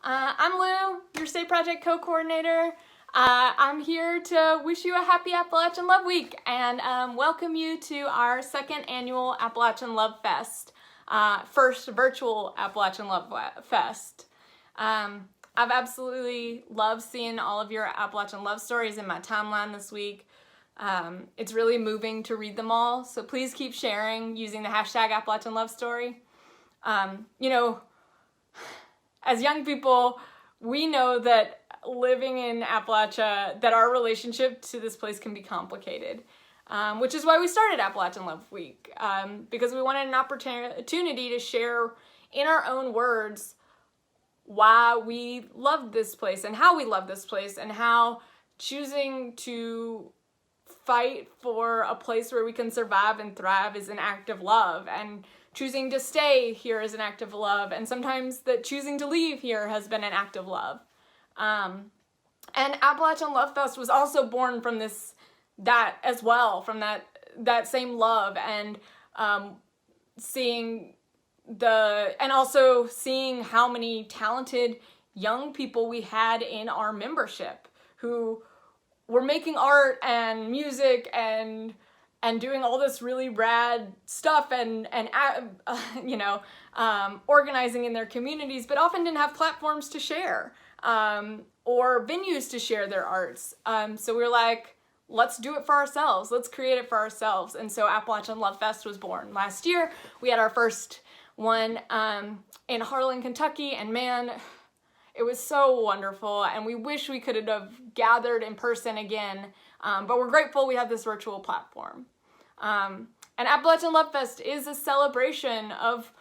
I'm Lou, your State Project co-coordinator. I'm here to wish you a happy Appalachian Love Week and welcome you to our second annual Appalachian Love Fest, first virtual Appalachian Love Fest. I've absolutely loved seeing all of your Appalachian love stories in my timeline this week. It's really moving to read them all, so please keep sharing using the hashtag Appalachian Love Story. As young people, we know that living in Appalachia, that our relationship to this place can be complicated, which is why we started Appalachian Love Week, because we wanted an opportunity to share in our own words why we love this place and how we love this place and how choosing to fight for a place where we can survive and thrive is an act of love, and choosing to stay here is an act of love, and sometimes that choosing to leave here has been an act of love. And Appalachian Love Fest was also born from that as well, from that same love, and seeing how many talented young people we had in our membership who were making art and music and doing all this really rad stuff and organizing in their communities, but often didn't have platforms to share or venues to share their arts. So we were like, let's do it for ourselves. Let's create it for ourselves. And so Appalachian Love Fest was born. Last year, we had our first one in Harlan, Kentucky, and man, it was so wonderful. And we wish we could have gathered in person again, but we're grateful we have this virtual platform. And Appalachian Love Fest is a celebration of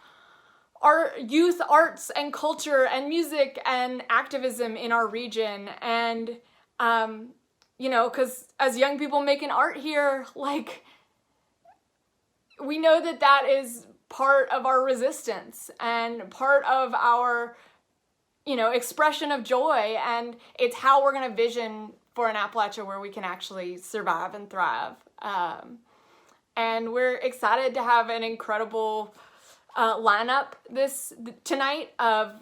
our youth arts and culture and music and activism in our region. And, because as young people making art here, we know that is part of our resistance and part of our, expression of joy. And it's how we're going to vision for an Appalachia where we can actually survive and thrive. And we're excited to have an incredible lineup tonight of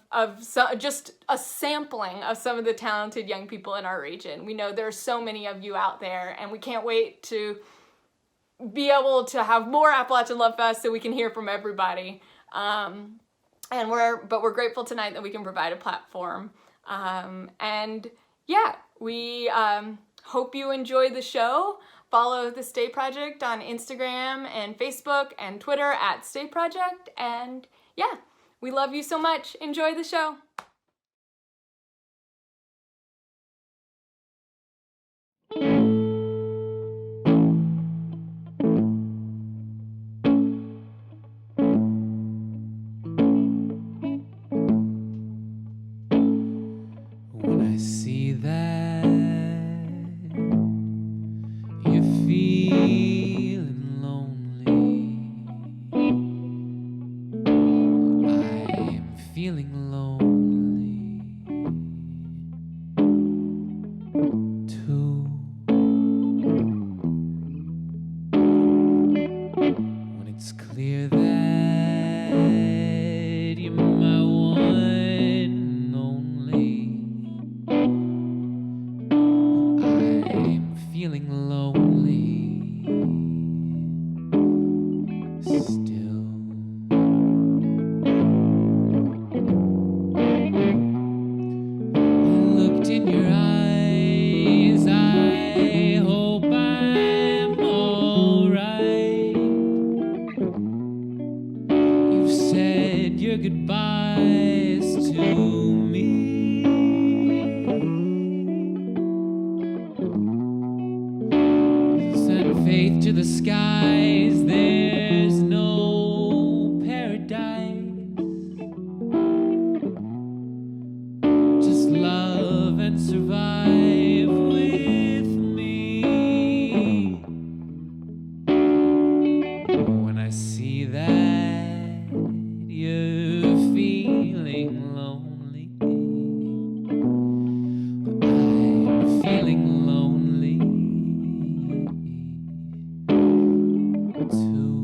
just a sampling of some of the talented young people in our region. We know there's so many of you out there, and we can't wait to be able to have more Appalachian Love Fest so we can hear from everybody. But we're grateful tonight that we can provide a platform. We hope you enjoy the show. Follow the State Project on Instagram and Facebook and Twitter at State Project. And we love you so much. Enjoy the show. When I see that feeling lonely, I'm feeling lonely too. When it's clear that you're my one and only, I'm feeling lonely still. I looked in your eyes, I hope I'm alright. You've said your goodbyes to me. Send faith to the skies, there's no paradise. Just love and survive with me. When I see that you're feeling lonely, I'm feeling lonely too.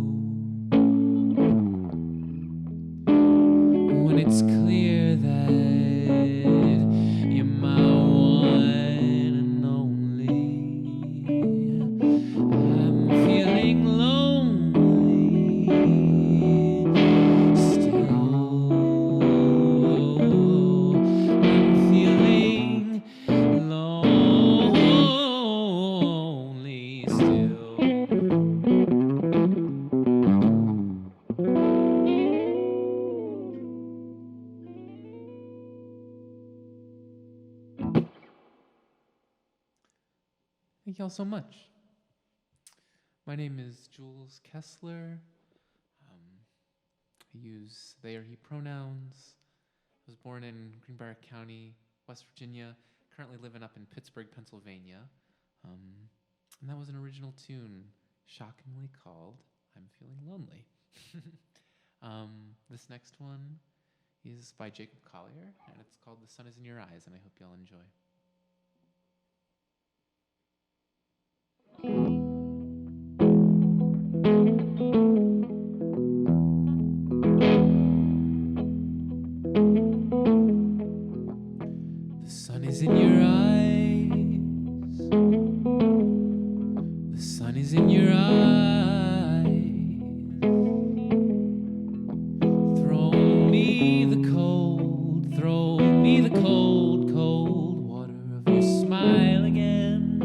When it's clear that Thank y'all so much. My name is Jules Kessler. I use they or he pronouns. I was born in Greenbrier County, West Virginia. Currently living up in Pittsburgh, Pennsylvania. And that was an original tune, shockingly called I'm Feeling Lonely. This next one is by Jacob Collier, and it's called The Sun Is In Your Eyes, and I hope y'all enjoy. The sun is in your eyes. The sun is in your eyes. Throw me the cold, cold water of your smile again.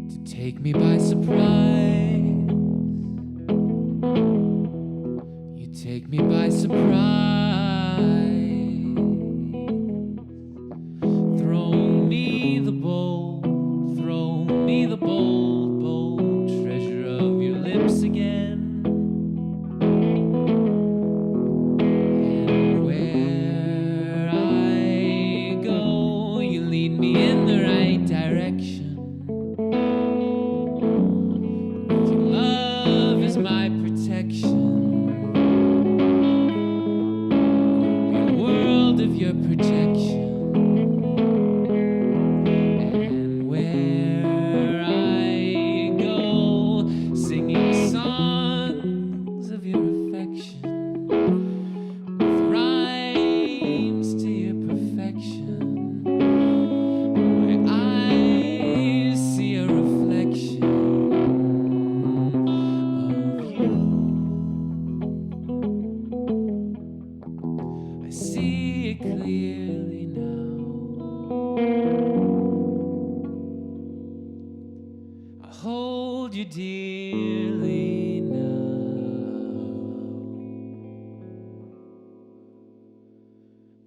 To take me by surprise. You take me by surprise. The bold, bold treasure of your lips again. And where I go, you lead me in the right direction. With your love as my protection. Be a world of your projection.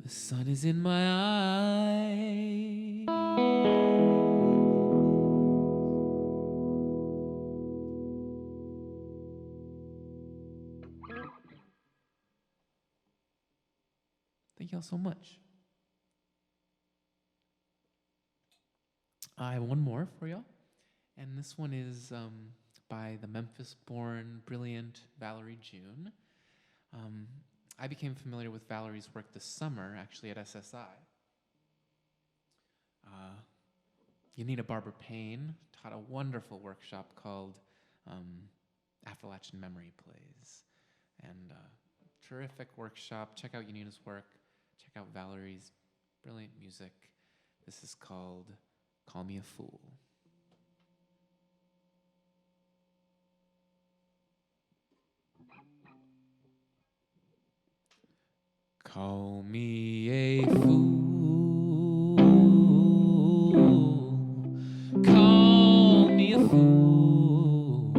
The sun is in my eyes. Thank y'all so much. I have one more for y'all, and this one is by the Memphis-born, brilliant Valerie June. I became familiar with Valerie's work this summer, actually at SSI. Yanita Barber Payne taught a wonderful workshop called Appalachian Memory Plays. And terrific workshop. Check out Yanita's work. Check out Valerie's brilliant music. This is called Call Me a Fool. Call me a fool. Call me a fool.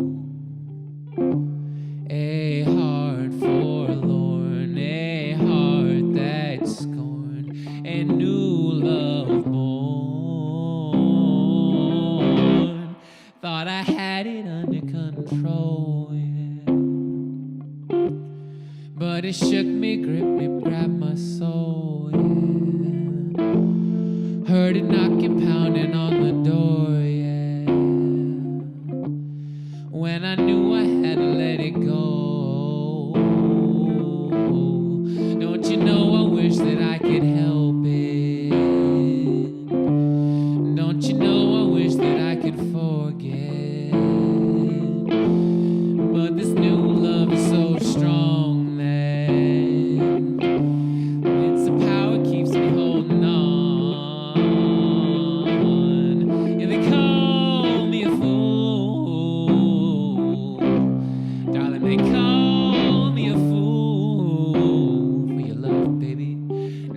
A heart forlorn, a heart that's scorned, a new love born. Thought I had it under control, yeah. But it shook me, gripped me, grabbed my soul, yeah. Heard it knocking, pounding on the door, yeah. When I knew I had to let it go. Don't you know I wish that I could help it. Don't you know I wish that I could forget. But this new love is so strong.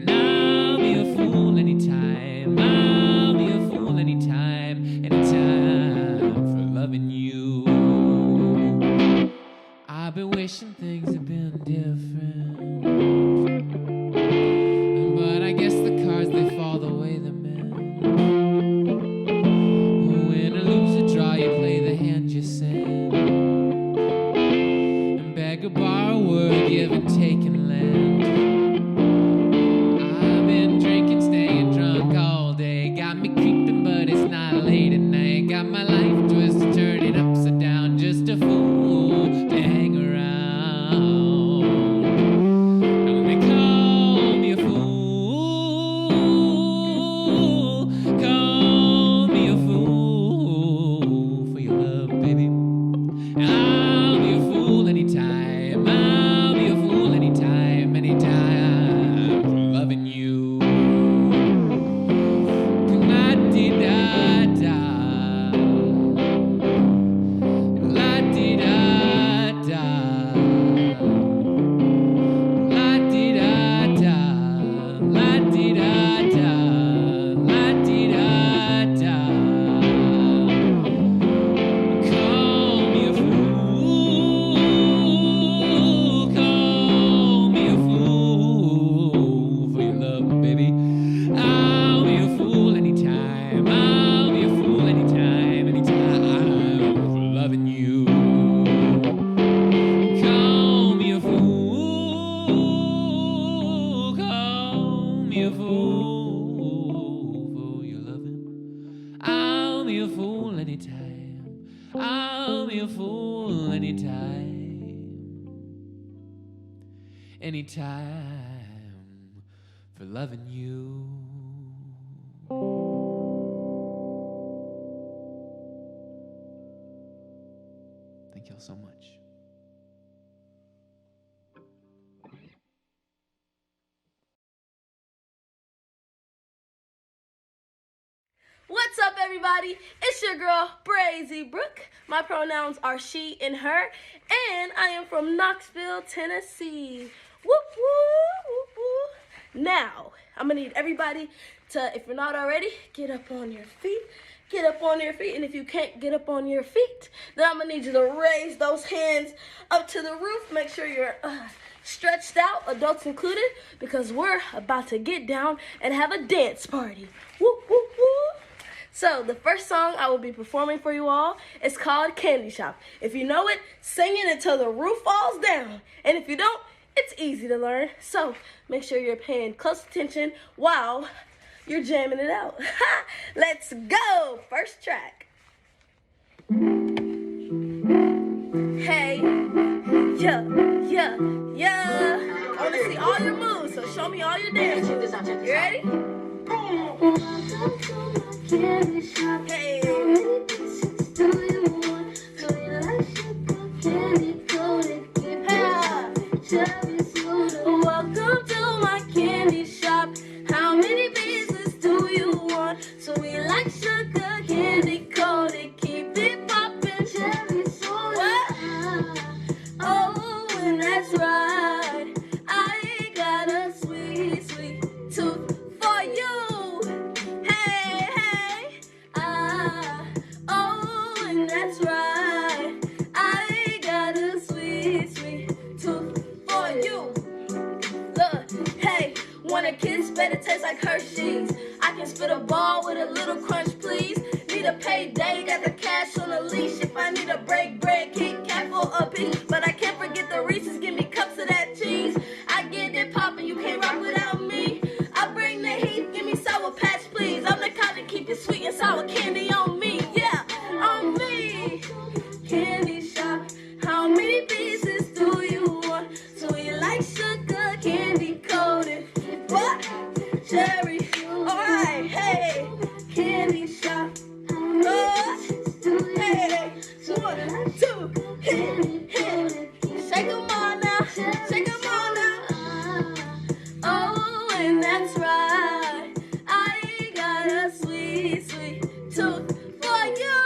Now anytime for loving you. Thank y'all so much. What's up, everybody? It's your girl, Brazy Brooke. My pronouns are she and her, and I am from Knoxville, Tennessee. Whoop, whoop, whoop, whoop. Now, I'm gonna need everybody to, if you're not already, get up on your feet. Get up on your feet, and if you can't get up on your feet, then I'm gonna need you to raise those hands up to the roof. Make sure you're stretched out, adults included, because we're about to get down and have a dance party. Whoop, whoop, whoop. So, the first song I will be performing for you all is called Candy Shop. If you know it, sing it until the roof falls down. And if you don't, it's easy to learn. So, make sure you're paying close attention while you're jamming it out. Let's go! First track. Hey, yeah, yeah, yeah. I want to see all your moves, so show me all your dance moves. You ready? Candy shop. Hey. Do you want? Do you like sugar candy coated? Welcome to my candy shop. How many pieces do you want? So we like sugar candy coated. Keep it poppin'. Cherry soda. Oh, and that's right. I got a sweet, sweet tooth for you. That's right. I got a sweet, sweet tooth for you. Look, hey, want a kiss? Better taste like Hershey's. I can spit a ball with a little crunch, please. Need a payday, got the cash on a leash. If I need a break, bread, Kit Kat for a piece. But I can't forget the Reese's. Give me cups of that cheese. I get it poppin', you can't rock without me. I bring the heat, give me Sour Patch, please. I'm the kind to keep it sweet and sour candy on me. Yeah, on me. Candy shop, how many pieces do you want? So you like sugar candy coated? What? Cherry. Alright, hey, candy shop. Hey, 1, 2, hit, hit. Shake 'em all now, shake 'em all now. Oh, and that's right. I got a sweet, sweet tooth for you.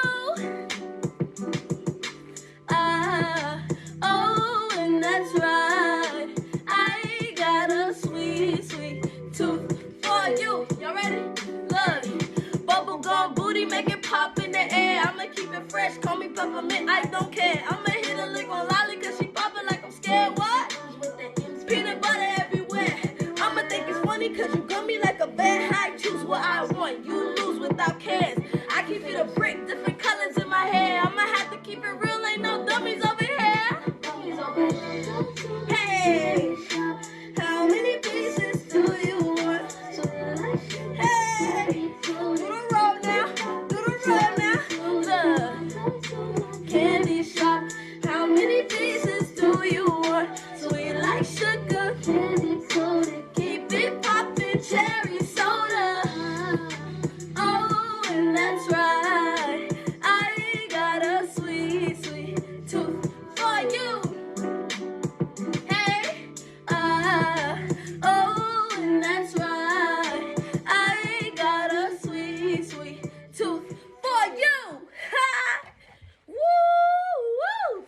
Oh, and that's right. I got a sweet, sweet tooth for you. Y'all ready? Look, bubblegum booty, make it pop in the air. I'ma keep it fresh, call me peppermint, I don't care. I'ma hit a lick on Lolly, cause she poppin' like I'm scared. What? Peanut butter everywhere. I'ma think it's funny, cause you got me like a bear. I choose what I want, you lose without cares. I keep it a brick, different colors in my hair. I'ma have to keep it real, ain't no dummies over here. Hey, how many pieces do you want? Hey, do the roll now, do the roll now. Look, candy shop, how many pieces do you want? So we like sugar candy coated. Keep it poppin', cherry soda. Oh, and that's right. I got a sweet, sweet tooth for you. Hey, oh, and that's right. I got a sweet, sweet tooth for you. Ha! Woo, woo.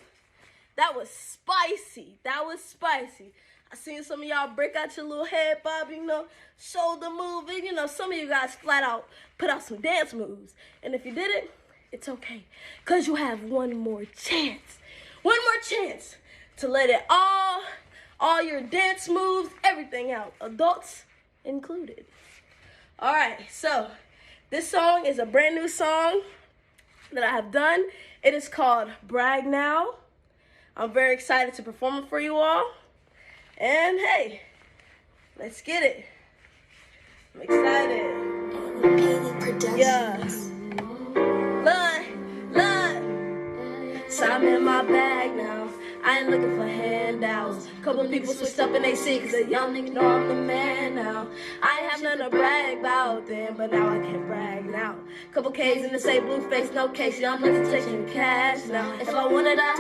That was spicy. That was spicy. I seen some of y'all break out your little head bob, you know, shoulder moving. You know, some of you guys flat out put out some dance moves. And if you didn't, it's okay. Because you have one more chance. One more chance to let it all your dance moves, everything out. Adults included. All right, so this song is a brand new song that I have done. It is called Brag Now. I'm very excited to perform it for you all. And hey, let's get it. I'm excited. Yeah. Look. So I'm in my bag now. I ain't looking for handouts. Couple people switched up in they seat, cause a young nigga know I'm the man now. I ain't have nothing to brag about then, but now I can brag now. Couple K's in the same blue face, no case. Young niggas taking cash now. If I wanted, I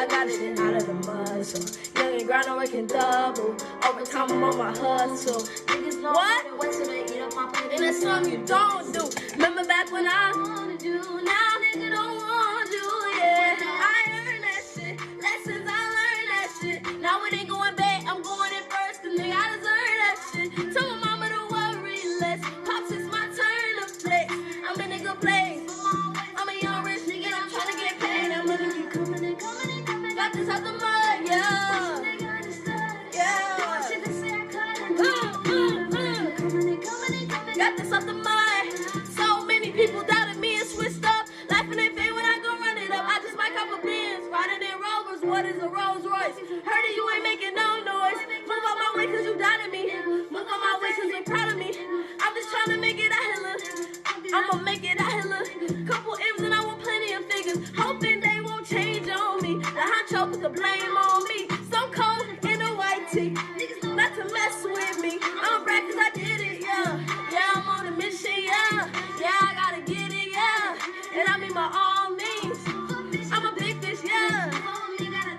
got it out of the mud. So young and grind, I'm working double. Overtime, I'm on my hustle. What? And that's something you don't do. Remember back when I wanted you, now nigga don't want you, yeah. I earned that shit, lessons I learned that shit. Now it ain't going back, I'm going in first, cause nigga I deserve that shit. Tell my mama to worry less, pops it's my turn to flex. I'm in a good place, I'm a young rich nigga, I'm trying to get paid. I'm gonna keep coming and coming and coming. Got this out the mud, yeah. Yeah. Got this off the mind. So many people doubted me and switched up. Laughing they face when I go run it up. I just might cop a Benz, riding in Rovers. What is a Rolls Royce? Heard it, you ain't making no noise. Move on my way cause you doubted me. Move on my way cause you're proud of me. I'm just trying to make it out here, look. I'ma make it out here, look. Couple M's and I want plenty of figures. Hoping they won't change on me. The honcho put the blame on me. Some cold in a white tee. Niggas know not to mess with me. I'm a brat cause I did it, yeah. Yeah, I'm on a mission, yeah. Yeah, I gotta get it, yeah. And I mean by all means. I'm a big fish, yeah.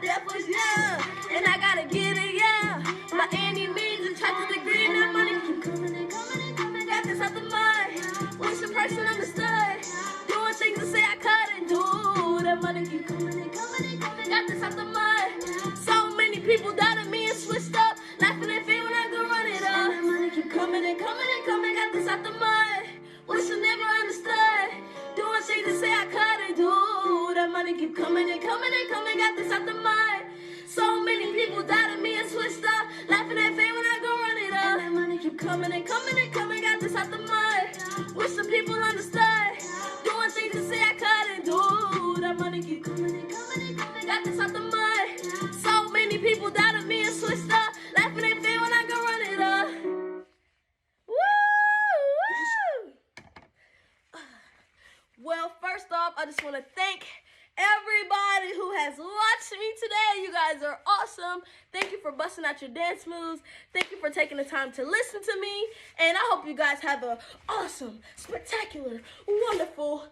That push, yeah. And I gotta get it, yeah. By any means, and try to degree in that money. Keep coming and coming and coming. Got this out the mud. Wish the person understood. Doing things to say I couldn't do. That money keep coming and coming and coming. Got this out the mud. So many people doubted me and switched up. Laughing at me when I go run it up. That money keep coming and coming and coming. Got this out the mud. Wish I never understood. Doing things to say I couldn't do. That money keep coming and coming and coming. Got this out the mud. So many people doubted me and switched up. Laughing at me when I go run it up. That money keep coming and coming and coming. Got this out the mud. Wish the people understood. Doing things to say I couldn't do. That money keep coming and coming and coming. Got this out the mud. So many people doubted me and switched up. Laughing at me when I go run it up. Woo! Well, first off, I just want to thank everybody who has watched me today. You guys are awesome. Thank you for busting out your dance moves. Thank you for taking the time to listen to me. And I hope you guys have an awesome, spectacular, wonderful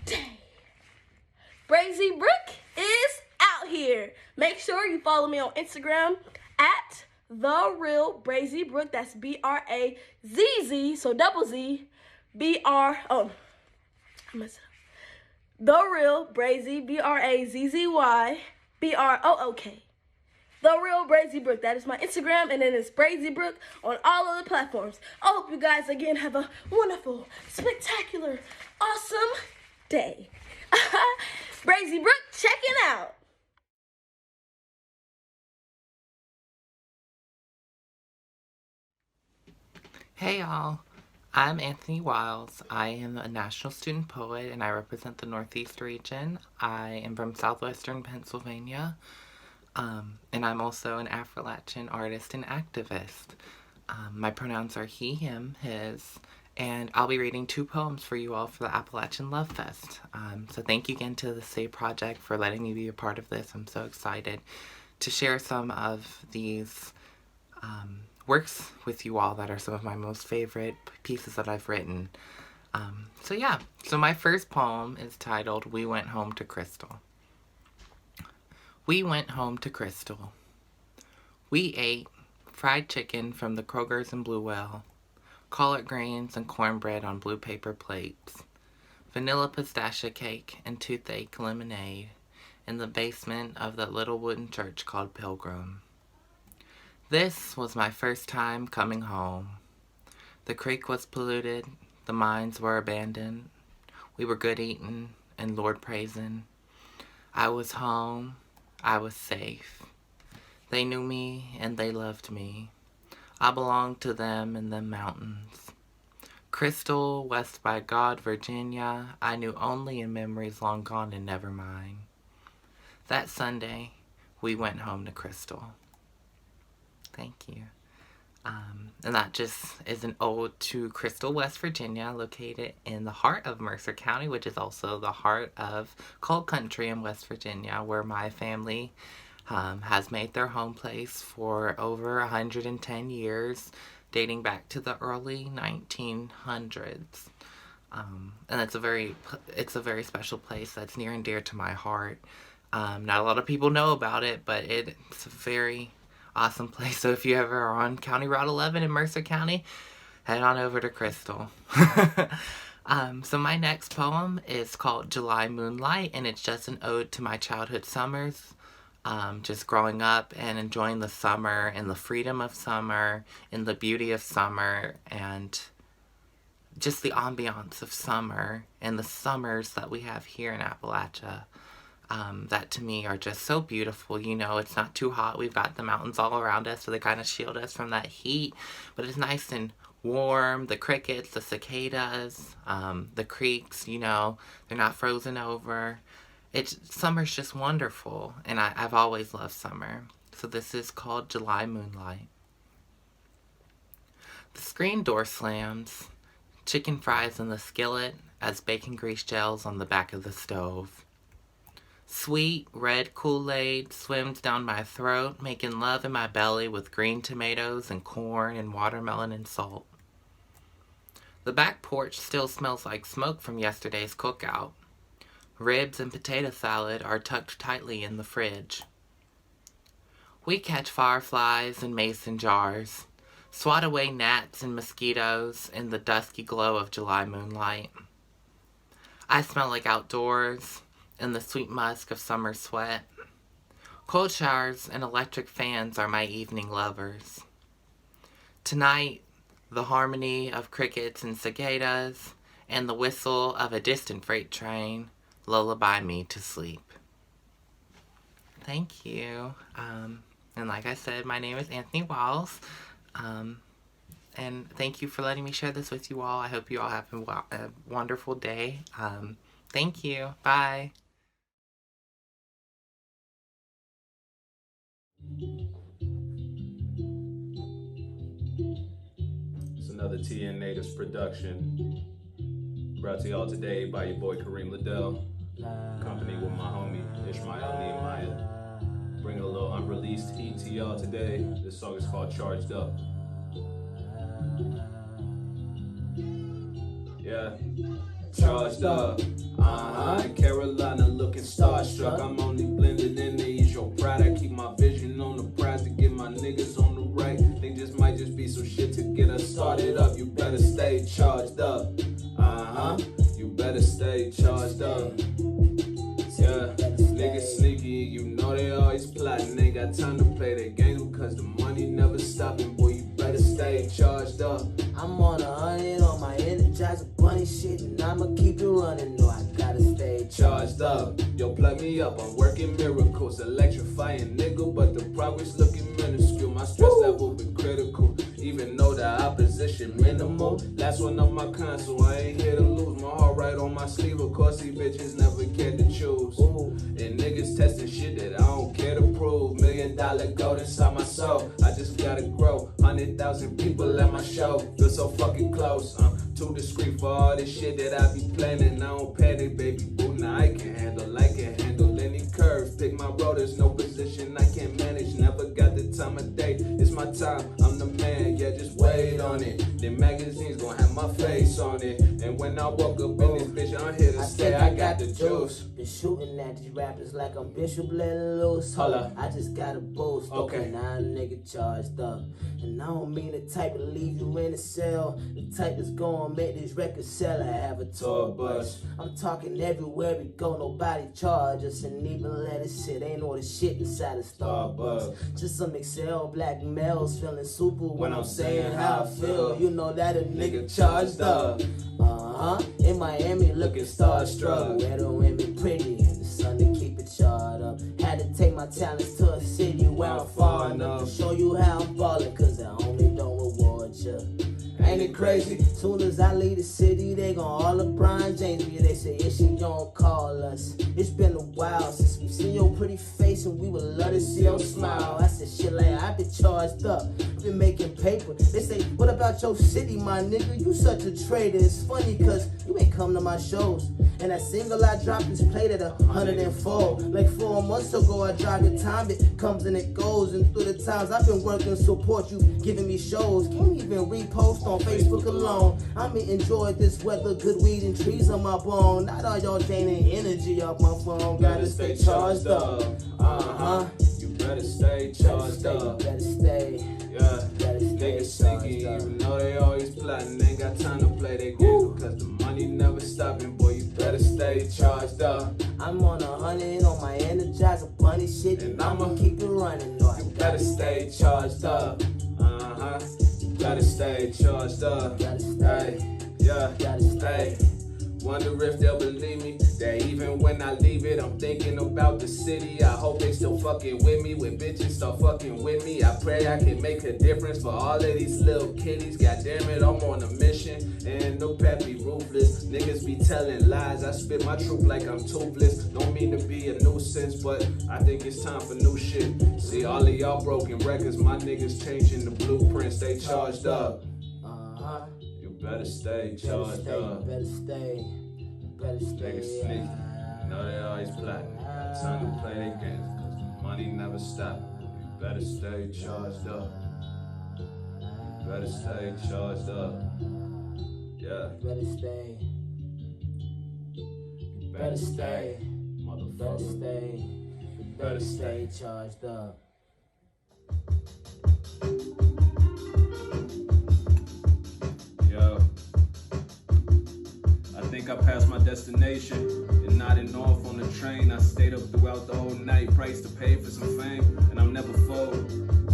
day. Brazy Brooke is out here. Make sure you follow me on Instagram at The Real Brazy Brooke. That's B-R-A-Z-Z, so double Z, The Real Brazy, B-R-A-Z-Z-Y, B-R-O-O-K. The Real Brazy Brooke. That is my Instagram, and then it's Brazy Brooke on all other platforms. I hope you guys, again, have a wonderful, spectacular, awesome day. Brazy Brooke, checking out. Hey y'all, I'm Anthony Wiles. I am a national student poet and I represent the Northeast region. I am from southwestern Pennsylvania, and I'm also an Appalachian artist and activist. My pronouns are he, him, his, and I'll be reading 2 poems for you all for the Appalachian Love Fest. So thank you again to the Say Project for letting me be a part of this. I'm so excited to share some of these works with you all that are some of my most favorite pieces that I've written. So my first poem is titled, We Went Home to Crystal. We went home to Crystal. We ate fried chicken from the Kroger's and Blue Well, collard greens and cornbread on blue paper plates, vanilla pistachio cake and toothache lemonade in the basement of that little wooden church called Pilgrim. This was my first time coming home. The creek was polluted, the mines were abandoned, we were good eating and Lord praising. I was home, I was safe. They knew me and they loved me. I belonged to them in the mountains. Crystal, West by God, Virginia, I knew only in memories long gone and never mine. That Sunday, we went home to Crystal. Thank you. And that just is an ode to Crystal, West Virginia, located in the heart of Mercer County, which is also the heart of coal country in West Virginia, where my family has made their home place for over 110 years, dating back to the early 1900s. And it's a very special place that's near and dear to my heart. Not a lot of people know about it, but it's a very awesome place. So if you ever are on County Route 11 in Mercer County, head on over to Crystal. So my next poem is called July Moonlight, and it's just an ode to my childhood summers. Just growing up and enjoying the summer and the freedom of summer and the beauty of summer and just the ambiance of summer and the summers that we have here in Appalachia. That to me are just so beautiful. You know, it's not too hot. We've got the mountains all around us, so they kind of shield us from that heat. But it's nice and warm. The crickets, the cicadas, the creeks, you know, they're not frozen over. Summer's just wonderful, and I've always loved summer. So this is called July Moonlight. The screen door slams. Chicken fries in the skillet as bacon grease gels on the back of the stove. Sweet, red Kool-Aid swims down my throat, making love in my belly with green tomatoes and corn and watermelon and salt. The back porch still smells like smoke from yesterday's cookout. Ribs and potato salad are tucked tightly in the fridge. We catch fireflies in mason jars, swat away gnats and mosquitoes in the dusky glow of July moonlight. I smell like outdoors and the sweet musk of summer sweat. Cold showers and electric fans are my evening lovers. Tonight, the harmony of crickets and cicadas and the whistle of a distant freight train lullaby me to sleep. Thank you. And like I said, my name is Anthony Wiles. And thank you for letting me share this with you all. I hope you all have a wonderful day. Thank you. Bye. It's another TN Natives production. Brought to y'all today by your boy Kareem Liddell. Company with my homie Ishmael Nehemiah. Bringing a little unreleased heat to y'all today. This song is called Charged Up. Yeah. Charged up. Carolina looking starstruck. I'm only blended in to ease your pride. I keep my vision on the prize to get my niggas on the right. They just might just be some shit to get us started up. You better stay charged up. You better stay charged up. Yeah, niggas sneaky, you know they always plotting. Ain't got time to play their games because the money never stopping. Boy, you better stay charged up. I'm on 100 on my Energizer bunny shit, and I'ma keep it running. No, I gotta stay charged up. Yo, plug me up, I'm working miracles, electrifying nigga, but the progress looking minuscule. My stress level been critical, even though the opposition minimal. Last one on my console, I ain't here to lose. My heart right on my sleeve, of course these bitches never cared to choose. And niggas testing shit that I don't care to prove. $1 million gold inside my soul, I just gotta grow. 100,000 people at my show, feel so fucking close. Too discreet for all this shit that I be planning. I don't panic, baby boo, now I can handle any curve. Pick my road, there's no position I can't manage. Never got the time of day, it's my time, I'm the man, yeah, just wait on it. The magazines gon' have my face on it. And when I woke up in this bitch, I'm here to stay, I got the juice. Been shooting at these rappers like I'm Bishop letting loose. Holla. I just got a boost. Okay. Now a nigga charged up. And I don't mean the type to leave you in a cell. The type that's gonna make this record sell. I have a tour bus. I'm talking everywhere we go. Nobody charge us and even let us sit. Ain't all the shit inside of Starbucks. Just some Excel black males feeling super when I'm saying how I feel. You know that a nigga charged up. In Miami looking starstruck. Where the women pretty and the sun to keep it charred up. Had to take my talents to a city where I'm far enough to show you how I'm ballin', cause the homie don't reward ya. Ain't it crazy? Soon as I leave the city, they gon' all LeBron James me. They say, yeah, she don't call us. It's been a while since we seen your pretty face, and we would love to see your smile. I said, shit, like I been charged up. and making paper. They say, what about your city, my nigga? You such a traitor. It's funny cause you ain't come to my shows. And that single I dropped is played at 104. Like 4 months ago I dropped the time, it comes and it goes. And through the times I've been working to support you, giving me shows. Can't even repost on Facebook alone. I'm enjoying this weather, good weed and trees on my bone. Not all y'all gaining energy off my phone. Gotta stay charged up. You better stay charged up. Better stay. Yeah, niggas sneaky, even though they always plotting. Ain't got time to play their game, cause the money never stopping. Boy, you better stay charged up. I'm on 100 on my Energizer bunny shit, and I'ma keep it running. No, You better stay charged up. You better stay charged up. Hey, yeah, hey. Wonder if they'll believe me, that even when I leave it, I'm thinking about the city. I hope they still fucking with me, when bitches start fucking with me. I pray I can make a difference for all of these little kiddies. God damn it, I'm on a mission, and no pet be ruthless. Niggas be telling lies, I spit my truth like I'm toothless. Don't mean to be a nuisance, but I think it's time for new shit. See all of y'all broken records, my niggas changing the blueprint. Stay charged up. You better stay charged up. Better stay. Niggas sneaky, you know they always plotting. Got time to play their games, cause the money never stop. You better stay charged up. You better stay charged up. Yeah. Better stay. You better stay, Better motherfucker. stay. Better stay charged up. Yo, I think I passed my destination and nodding off on the train. I stayed up throughout the whole night, price to pay for some fame, and I'm never fold.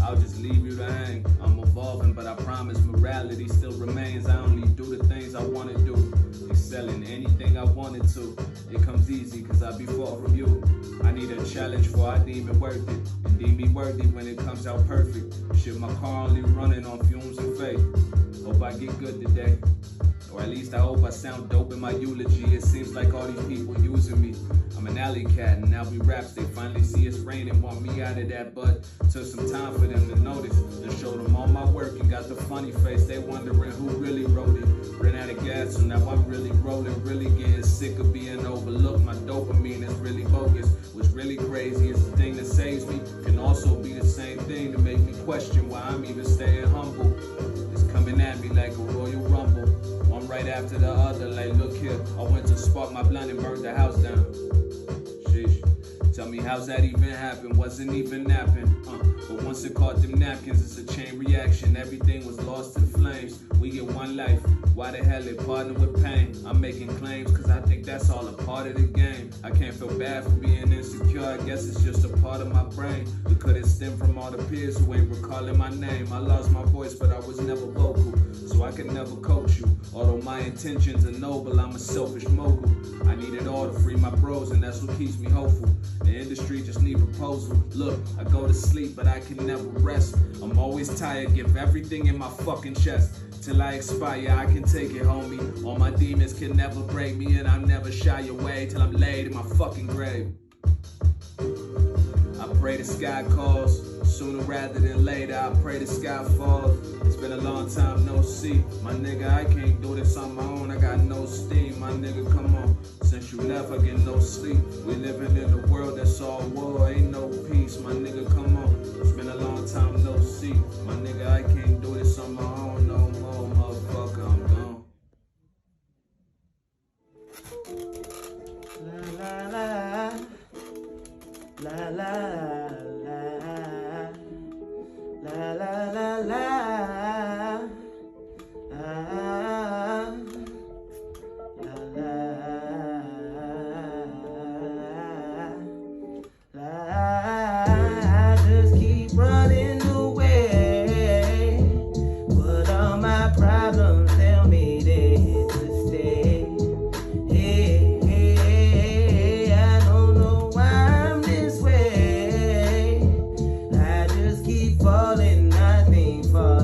I'll just leave you to hang. I'm evolving, but I promise morality still remains. I only do the things I want to do, excelling anything I wanted to. It comes easy, cause I be far from you. I need a challenge for I deem it worth it, and deem me worthy when it comes out perfect. Shit, my car only running on fumes and faith. Hope I get good today, or at least I hope I sound dope in my eulogy. It seems like all these people using me. I'm an alley cat, and now we raps, they finally see it's raining, want me out of that, but took some time for them to notice. Then showed them all my work and got the funny face. They wondering who really wrote it. Ran out of gas, so now I'm really rolling, really getting sick of being overlooked. My dopamine is really bogus. What's really crazy is the thing that saves me can also be the same thing to make me question why I'm even staying humble. It's coming at me like a royal rumble. One right after the other, like look here, I went to spark my blunt and burned the house down. Sheesh. Tell me how's that even happen? Wasn't even napping. But once it caught them napkins, it's a chain reaction. Everything was lost to the flames. We get one life. Why the hell it partner with pain? I'm making claims cause I think that's all a part of the game. I can't feel bad for being insecure. I guess it's just a part of my brain. It could stem from all the peers who ain't recalling my name. I lost my voice, but I was never vocal, so I could never coach you. Although my intentions are noble, I'm a selfish mogul. I need it all to free my bros, and that's what keeps me hopeful. The industry just need proposal. Look, I go to sleep, but I can never rest. I'm always tired, give everything in my fucking chest. Till I expire, I can take it, homie. All my demons can never break me, and I'll never shy away till I'm laid in my fucking grave. I pray the sky calls, sooner rather than later. I pray the sky falls. It's been a long time no see. My nigga, I can't do this on my own. I got no steam, my nigga, come on. Since you left, I get no sleep. We living in a world that's all war, ain't no peace. My nigga, come on. It's been a long time no see. My nigga, I can't do this on my own no more, motherfucker, I'm gone. La la la la la la la la la. Falling, nothing falling.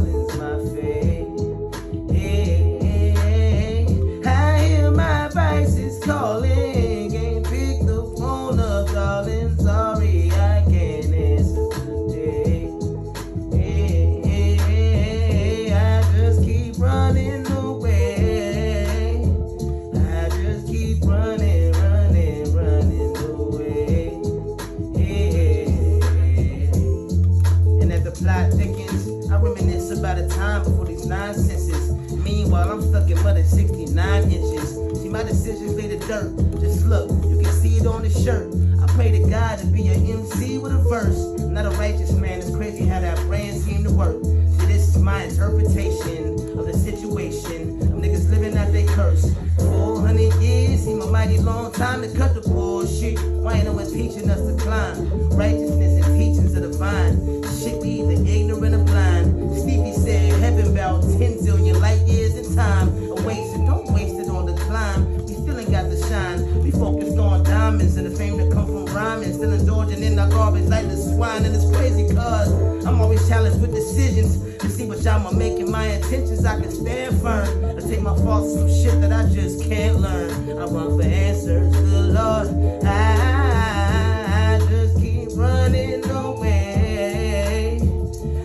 9 senses. Meanwhile, I'm stuck in mud at 69 inches. See, my decisions lay the dirt. Just look, you can see it on the shirt. I pray to God to be an MC with a verse. I'm not a righteous man, it's crazy how that brain seem to work. See, this is my interpretation of the situation. Them niggas living out they curse. 400 years, seem a mighty long time to cut the bullshit. Why ain't no one teaching us to climb? Righteousness and teachings of the divine. Shit, we either ignorant or blind. Stevie said heaven bout 10 zillion light years in time. Wasted, don't waste it on the climb. We still ain't got the shine. We focused on diamonds and the fame that come from rhyming. Still indulging in our garbage like the swine. And it's crazy cause I'm always challenged with decisions to see what y'all are making. My intentions I can stand firm. I take my faults from shit that I just can't learn. I run for answers, good Lord. I just keep running away.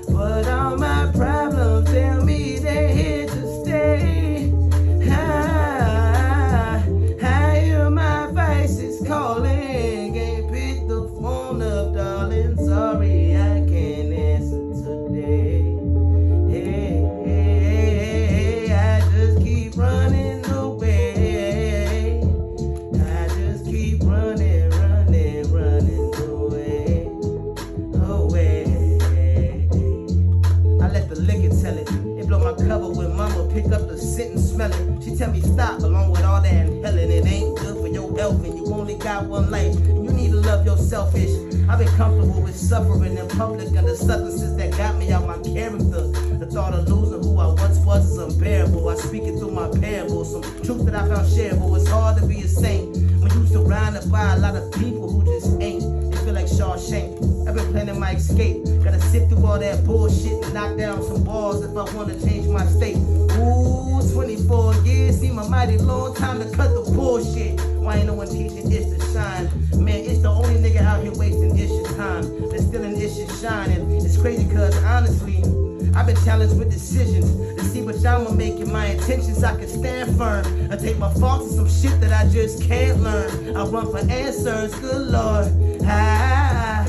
But all my problems tell me they're here to stay. I hear my vices calling. Can't pick the phone up, darling. Sorry, I can't answer today. Hey, I just keep running away. I just keep running away. I let the liquor tell it. It blow my cover when mama pick up the scent and smell it. She tell me stop along with all that inhaling. It ain't good for your health and you only got one life. You need to love yourself ish. I've been comfortable with suffering in public and the substances that got me out my character. The thought of losing who I once was is unbearable. I speak it through my parables. Some truth that I found shareable. It's hard to be a saint when you surrounded by a lot of people who just ain't. They feel like Shawshank. I've been planning my escape. Gotta sit through all that bullshit and knock down some walls if I wanna change my state. Ooh, 24 years seem a mighty long time to cut the bullshit. Why ain't no one teaching Ish to shine? Man, it's the only nigga out here wasting Ish's time. That's still an Ish shining. It's crazy cause honestly, I've been challenged with decisions to see what y'all are making. My intentions I can stand firm. I take my faults and some shit that I just can't learn. I run for answers, good Lord. I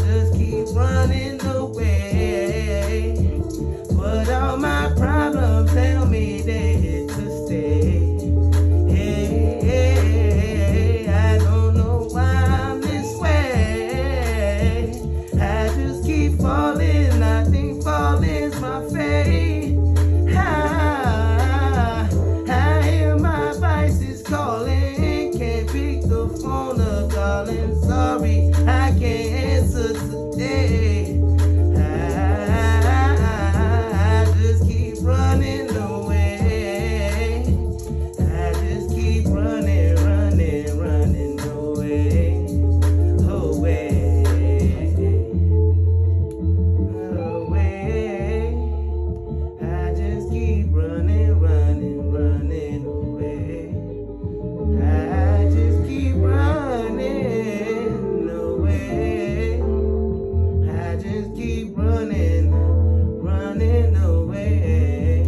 just keep running away. But all my problems tell me they're here to stay. Hey, I don't know why I'm this way. I just keep falling. I think falling's my fate. I hear my vices calling. Can't pick the phone up, darling. Sorry, I can't answer today. I just keep running away. I just keep running away. Away. I just keep running away. I just keep running away. I just keep running away.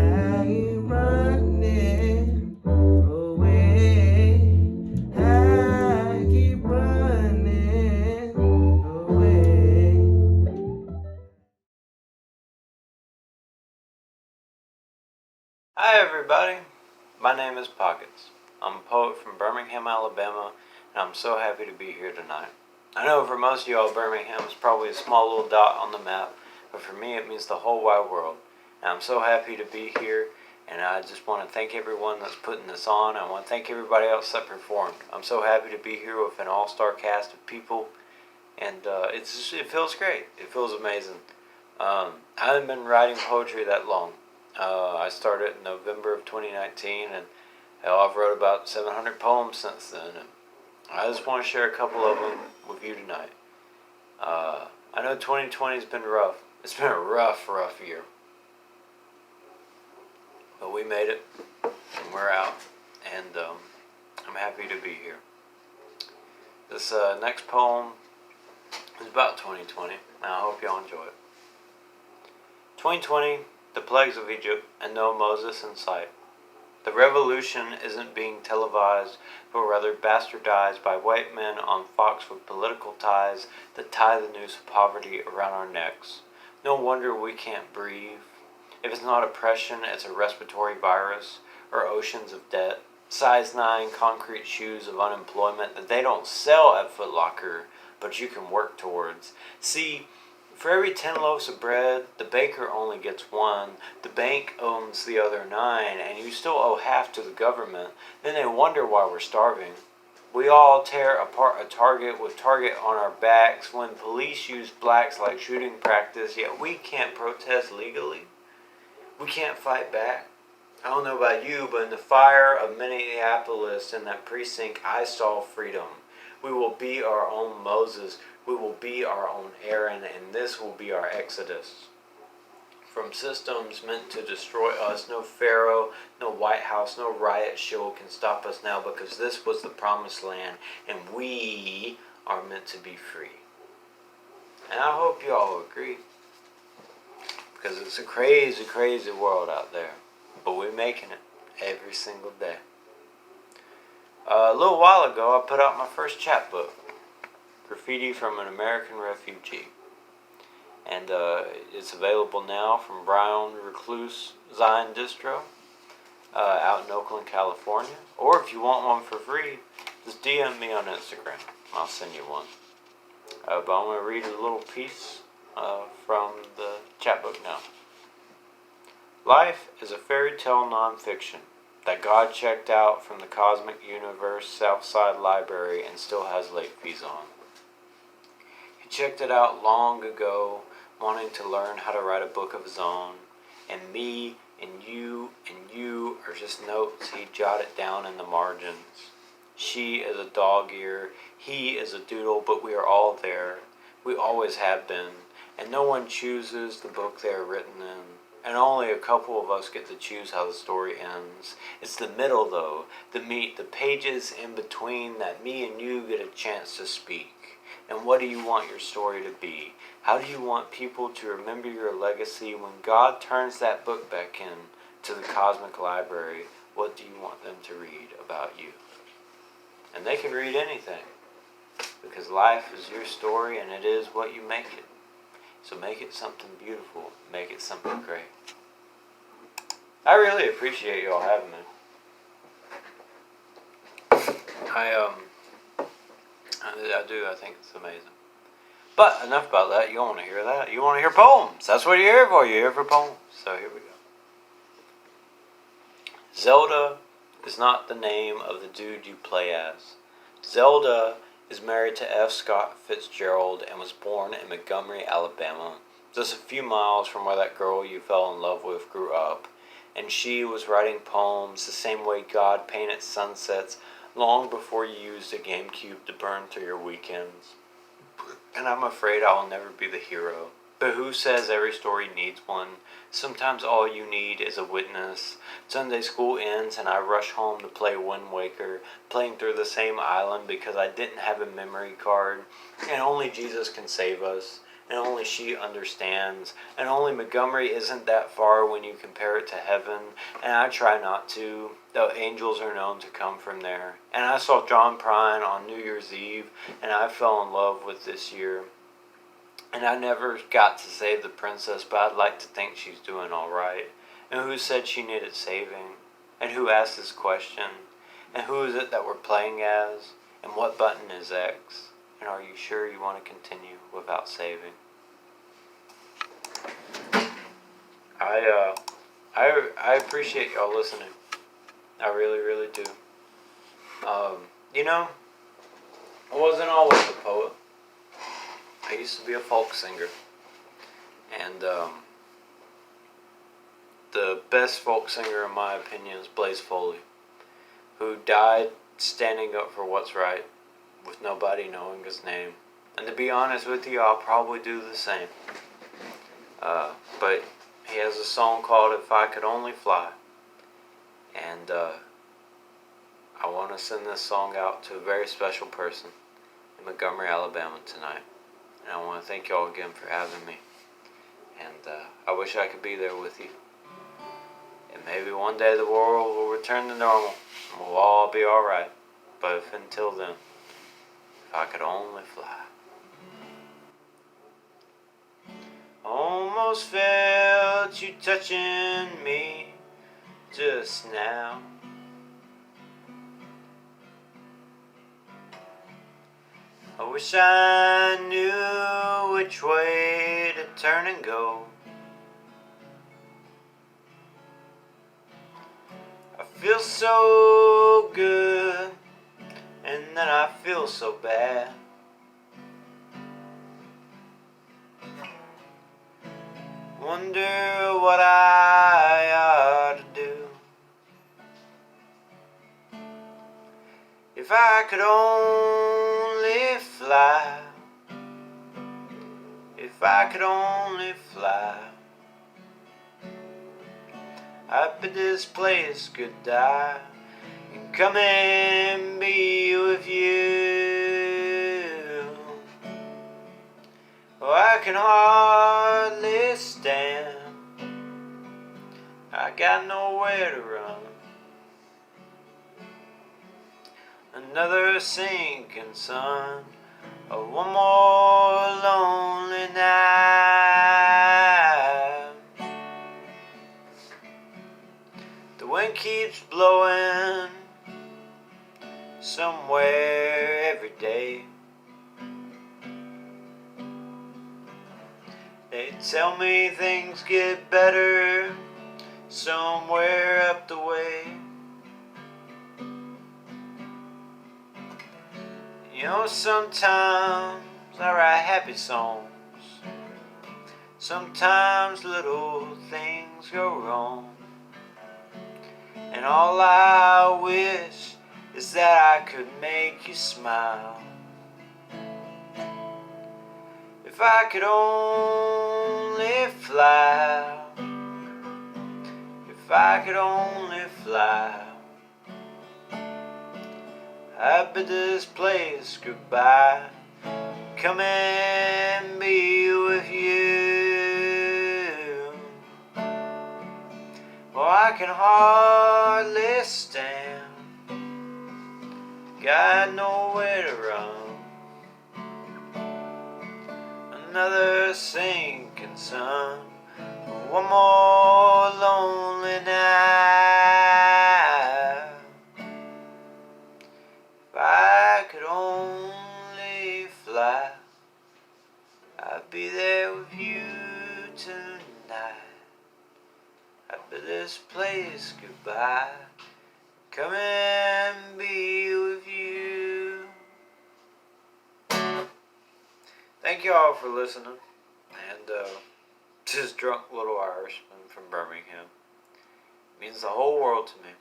I keep running away. I keep running away. Hi everybody, my name is Pockets. I'm a poet from Birmingham, Alabama, and I'm so happy to be here tonight. I know for most of y'all Birmingham is probably a small little dot on the map, but for me it means the whole wide world. And I'm so happy to be here, and I just want to thank everyone that's putting this on. I want to thank everybody else that performed. I'm so happy to be here with an all-star cast of people, and it feels great. It feels amazing. I haven't been writing poetry that long. I started in November of 2019, and I've wrote about 700 poems since then. And I just want to share a couple of them with you tonight. I know 2020 has been rough. It's been a rough year. But we made it, and we're out, and I'm happy to be here. This next poem is about 2020, and I hope y'all enjoy it. 2020, the plagues of Egypt, and no Moses in sight. The revolution isn't being televised, but rather bastardized by white men on Fox with political ties that tie the noose of poverty around our necks. No wonder we can't breathe. If it's not oppression, it's a respiratory virus or oceans of debt. Size 9 concrete shoes of unemployment that they don't sell at Foot Locker, but you can work towards. See, for every 10 loaves of bread, the baker only gets 1, the bank owns the other 9, and you still owe half to the government. Then they wonder why we're starving. We all tear apart a target with Target on our backs when police use blacks like shooting practice, yet we can't protest legally. We can't fight back. I don't know about you, but in the fire of Minneapolis in that precinct, I saw freedom. We will be our own Moses. We will be our own Aaron, and this will be our Exodus. From systems meant to destroy us, no Pharaoh, no White House, no riot shield can stop us now, because this was the promised land, and we are meant to be free. And I hope you all agree, because it's a crazy, crazy world out there, but we're making it every single day. A little while ago, I put out my first chapbook, Graffiti from an American Refugee. And it's available now from Brown Recluse Zion Distro out in Oakland, California. Or if you want one for free, just DM me on Instagram. I'll send you one. But I'm going to read a little piece from the chapbook now. Life is a fairy tale nonfiction that God checked out from the Cosmic Universe Southside Library and still has late fees on. He checked it out long ago, wanting to learn how to write a book of his own, and me and you are just notes he jotted down in the margins. She is a dog ear, he is a doodle, but we are all there. We always have been, and no one chooses the book they are written in, and only a couple of us get to choose how the story ends. It's the middle, though, the meat, the pages in between that me and you get a chance to speak. And what do you want your story to be? How do you want people to remember your legacy when God turns that book back in to the cosmic library? What do you want them to read about you? And they can read anything, because life is your story and it is what you make it. So make it something beautiful. Make it something great. I really appreciate y'all having me. I do. I think it's amazing. But enough about that. You don't want to hear that. You want to hear poems. That's what you're here for. You're here for poems. So here we go. Zelda is not the name of the dude you play as. Zelda is married to F. Scott Fitzgerald and was born in Montgomery, Alabama, just a few miles from where that girl you fell in love with grew up. And she was writing poems the same way God painted sunsets long before you used a GameCube to burn through your weekends. And I'm afraid I will never be the hero. But who says every story needs one? Sometimes all you need is a witness. Sunday school ends and I rush home to play Wind Waker, playing through the same island because I didn't have a memory card. And only Jesus can save us. And only she understands. And only Montgomery isn't that far when you compare it to heaven. And I try not to, though angels are known to come from there. And I saw John Prine on New Year's Eve, and I fell in love with this year. And I never got to save the princess, but I'd like to think she's doing all right. And who said she needed saving? And who asked this question? And who is it that we're playing as? And what button is X? And are you sure you want to continue without saving? I appreciate y'all listening. I really, really do. You know, I wasn't always a poet. I used to be a folk singer. And the best folk singer in my opinion is Blaze Foley, who died standing up for what's right with nobody knowing his name. And to be honest with you, I'll probably do the same. But he has a song called If I Could Only Fly. And I want to send this song out to a very special person in Montgomery, Alabama tonight. And I want to thank y'all again for having me. And I wish I could be there with you. And maybe one day the world will return to normal and we'll all be alright. But if until then, if I could only fly. Oh almost felt you touching me just now. I wish I knew which way to turn and go. I feel so good, and then I feel so bad. Wonder what I ought to do. If I could only fly, if I could only fly, I'd bid this place goodbye and come and be with you. Oh, I can hardly stand, I got nowhere to run. Another sinking sun, oh, one more lonely night. The wind keeps blowing somewhere every day. They tell me things get better somewhere up the way. You know, sometimes I write happy songs, sometimes little things go wrong, and all I wish is that I could make you smile. If I could only fly, if I could only fly, I bid this place goodbye, come and be with you. Oh, I can hardly stand, got nowhere to run. Another sinking sun, one more lonely night. If I could only fly, I'd be there with you tonight. I'd bid this place goodbye, come and be with you. Thank you all for listening, and this drunk little Irishman from Birmingham means the whole world to me,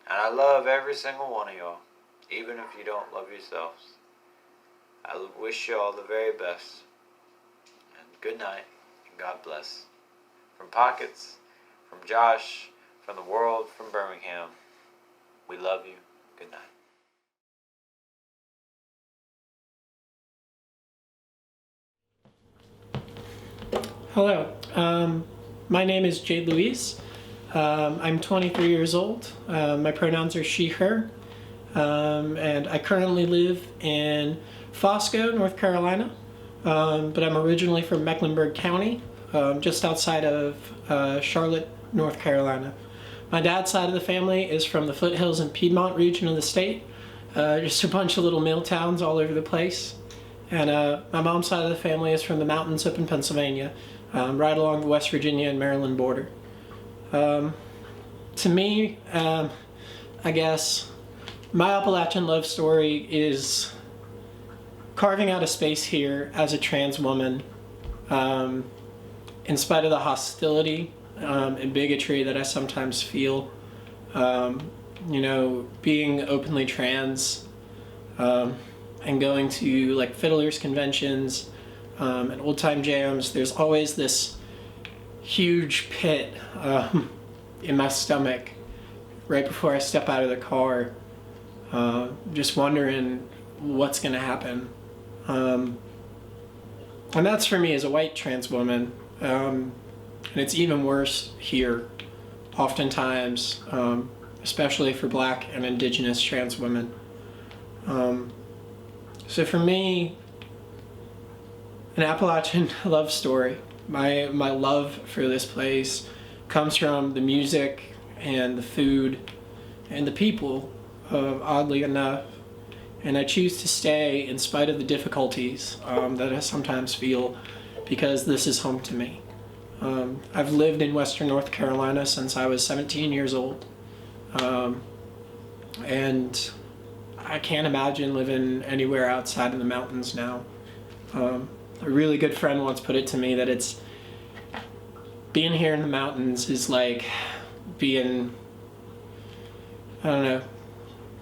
and I love every single one of y'all, even if you don't love yourselves. I wish you all the very best, and good night, and God bless. From Pockets, from Josh, from the world, from Birmingham, we love you. Good night. Hello, my name is Jade Luis. I'm 23 years old. My pronouns are she, her. And I currently live in Fosco, North Carolina. But I'm originally from Mecklenburg County, just outside of Charlotte, North Carolina. My dad's side of the family is from the foothills and Piedmont region of the state. Just a bunch of little mill towns all over the place. And my mom's side of the family is from the mountains up in Pennsylvania, right along the West Virginia and Maryland border. To me, I guess, my Appalachian love story is carving out a space here as a trans woman, in spite of the hostility and bigotry that I sometimes feel. You know, being openly trans, and going to like fiddlers conventions and old time jams, there's always this huge pit in my stomach right before I step out of the car, just wondering what's gonna happen. And that's for me as a white trans woman, and it's even worse here oftentimes, especially for Black and Indigenous trans women. So for me, an Appalachian love story My love for this place comes from the music and the food and the people, oddly enough. And I choose to stay in spite of the difficulties that I sometimes feel, because this is home to me. I've lived in Western North Carolina since I was 17 years old. And I can't imagine living anywhere outside of the mountains now. A really good friend once put it to me that it's being here in the mountains is like being, I don't know,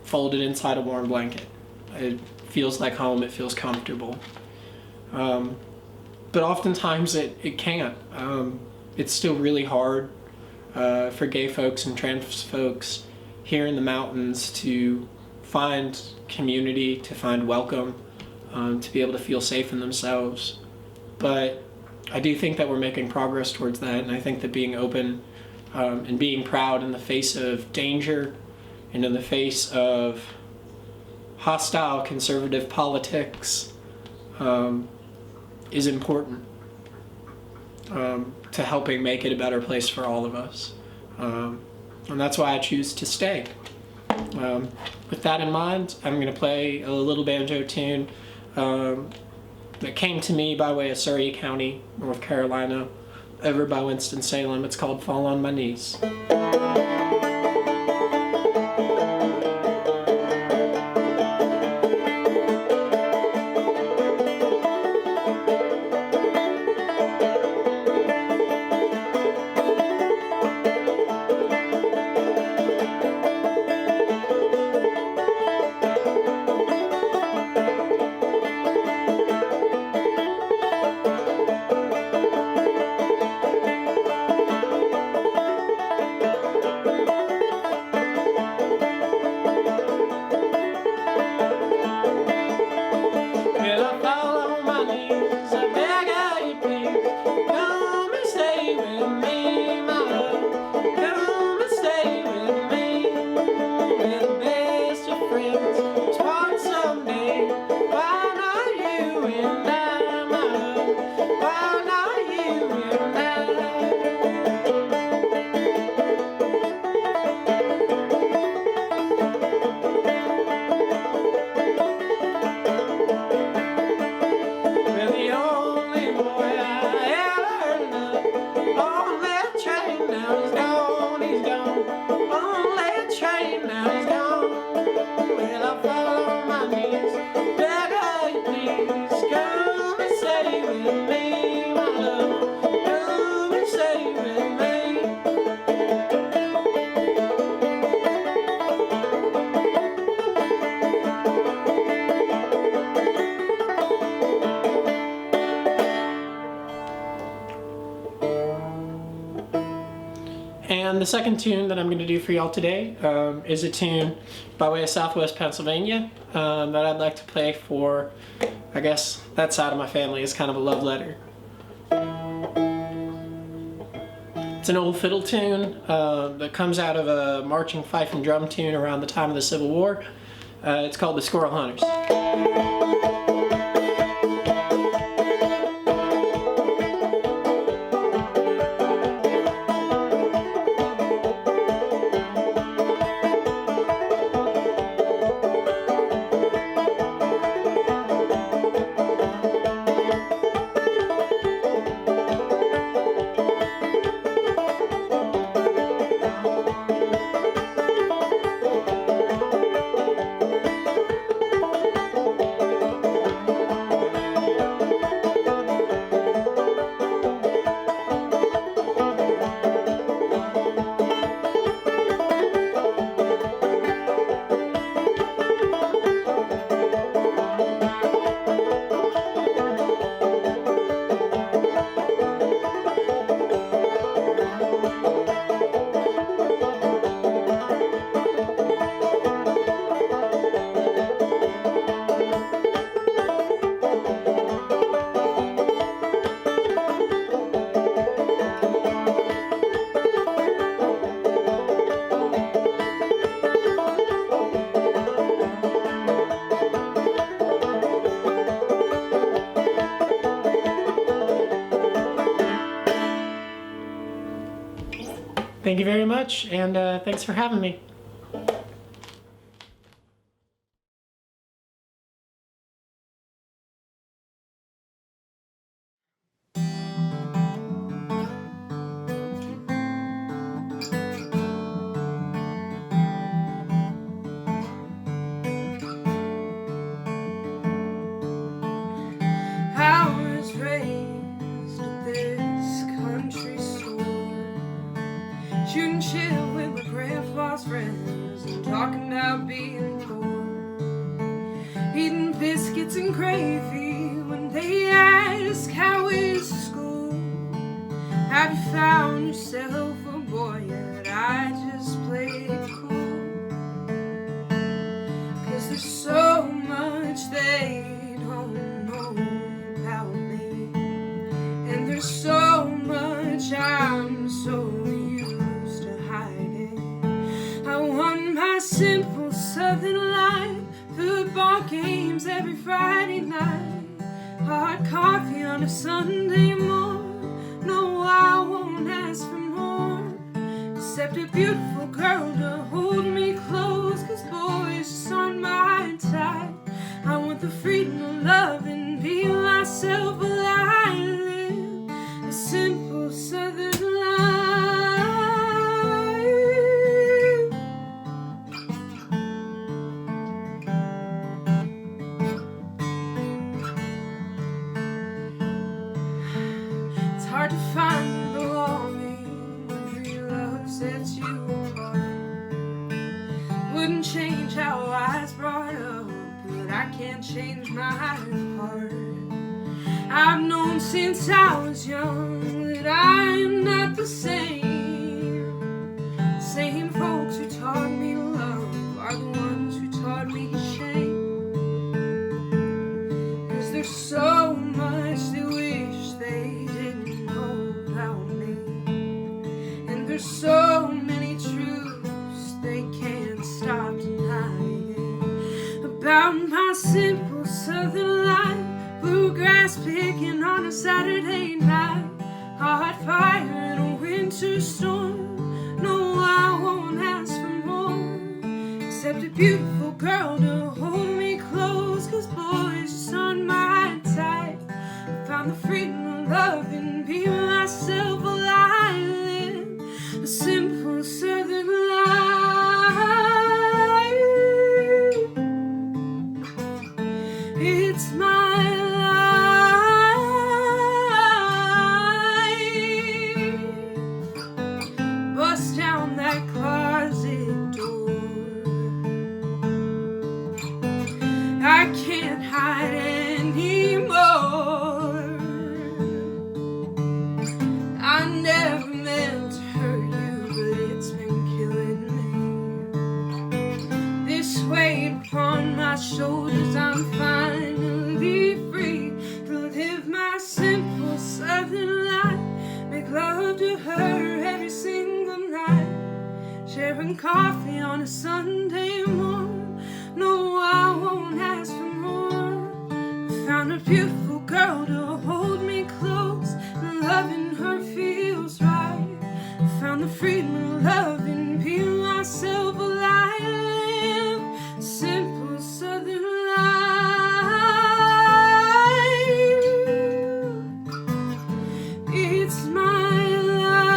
folded inside a warm blanket. It feels like home, it feels comfortable. But oftentimes it can't. It's still really hard for gay folks and trans folks here in the mountains to find community, to find welcome, to be able to feel safe in themselves. But I do think that we're making progress towards that, and I think that being open and being proud in the face of danger and in the face of hostile conservative politics is important to helping make it a better place for all of us. And that's why I choose to stay. With that in mind, I'm going to play a little banjo tune that came to me by way of Surrey County, North Carolina, over by Winston-Salem. It's called Fall on My Knees. And the second tune that I'm going to do for y'all today is a tune by way of Southwest Pennsylvania that I'd like to play for, I guess, that side of my family. Is kind of a love letter. It's an old fiddle tune that comes out of a marching fife and drum tune around the time of the Civil War. It's called The Squirrel Hunters. Thank you very much, and thanks for having me. I was raised at this country store, shooting shit with my grandpa's friends and talking about being poor, eating biscuits and gravy when they ask how is school. Have you found yourself a boy yet? I just played cool, 'cause there's so much they don't know about me, and there's so much I'm so used to hiding. I want my simple southern life, football games every Friday night, hot coffee on a Sunday morning. No, I won't ask for more, except a beautiful girl to hold me close, 'cause boys just aren't my type. I want the freedom of love and be myself, while I live a simple southern life. It's hard to find belonging when free love sets you apart. Wouldn't change how I was brought up, but I can't change my heart. I've known since I was young that I am not the same. Same folks who taught me love are the ones who taught me shame. 'Cause there's so much they wish they didn't know about me, and there's so many truths they can't stop denying about my simple southern life. Bluegrass picking on a Saturday night, hot fire in a winter storm. No, I won't ask for more, except a beautiful girl to hold me close, 'cause boys just aren't my type. I found the freedom of love and be myself, while I live a simple southern life. It's my life. Bust down that closet door. I can't hide anymore. I never meant to hurt you, but it's been killing me. This weight upon my shoulders, I'm finally free to live my simple southern life. Make love to her every single night, sharing coffee on a Sunday morning. No, I won't ask for more. I found a beautiful girl to hold me close, and loving her feels right. I found the freedom of love and be myself, while I live a simple southern life. It's my life.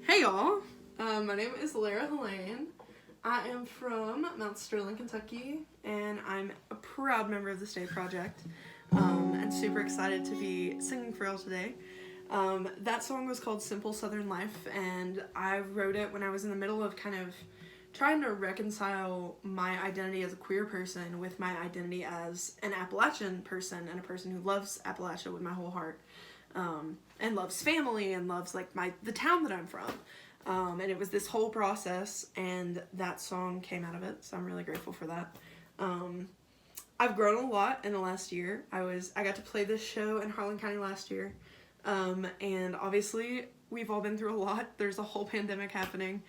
Hey y'all, my name is Lara Helene. I am from Mount Sterling, Kentucky, and I'm a proud member of the State Project, and super excited to be singing for y'all today. That song was called Simple Southern Life, and I wrote it when I was in the middle of kind of trying to reconcile my identity as a queer person with my identity as an Appalachian person and a person who loves Appalachia with my whole heart, and loves family and loves like the town that I'm from. And it was this whole process, and that song came out of it, so I'm really grateful for that. I've grown a lot in the last year. I got to play this show in Harlan County last year, and obviously we've all been through a lot. There's a whole pandemic happening,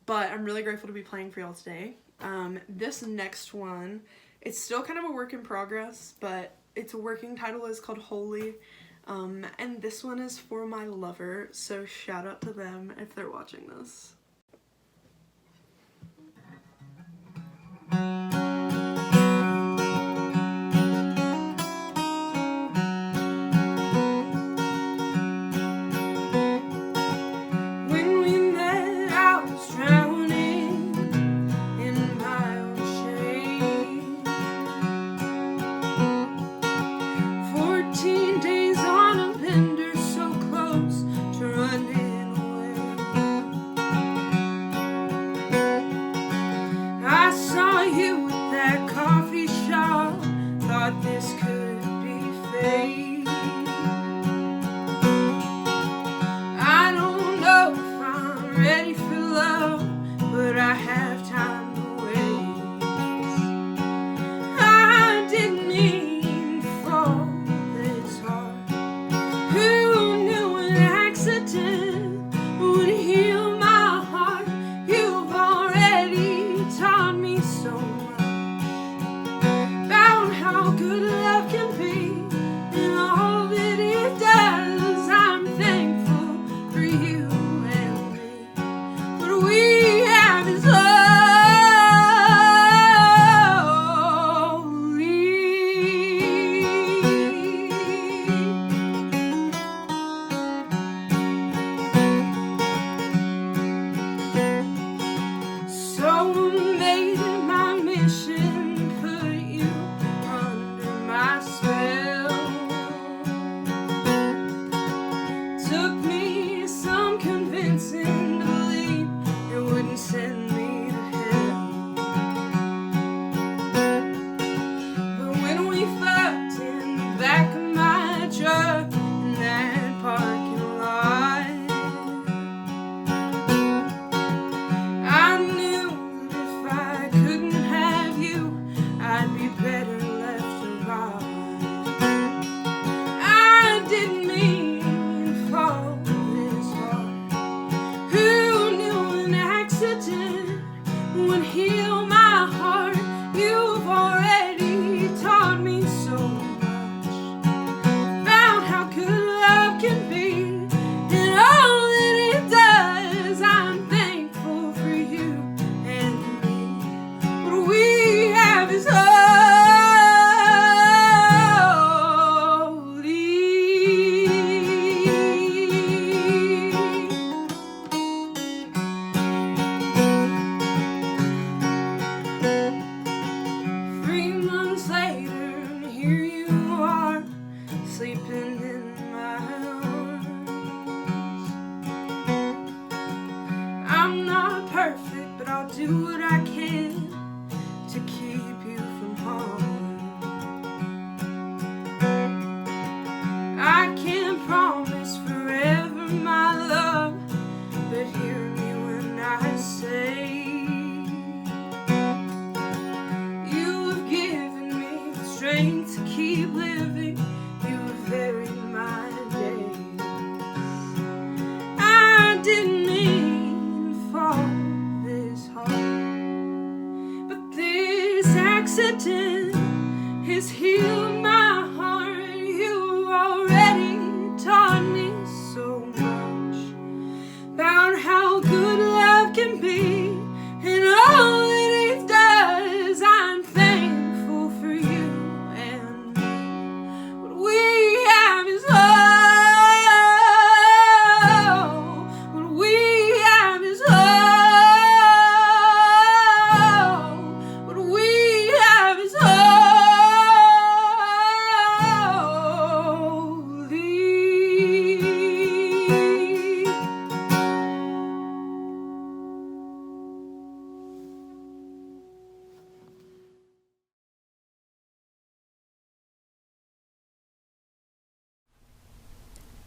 but I'm really grateful to be playing for y'all today. This next one, it's still kind of a work in progress, but its working title is called Holy. And this one is for my lover, so shout out to them if they're watching this.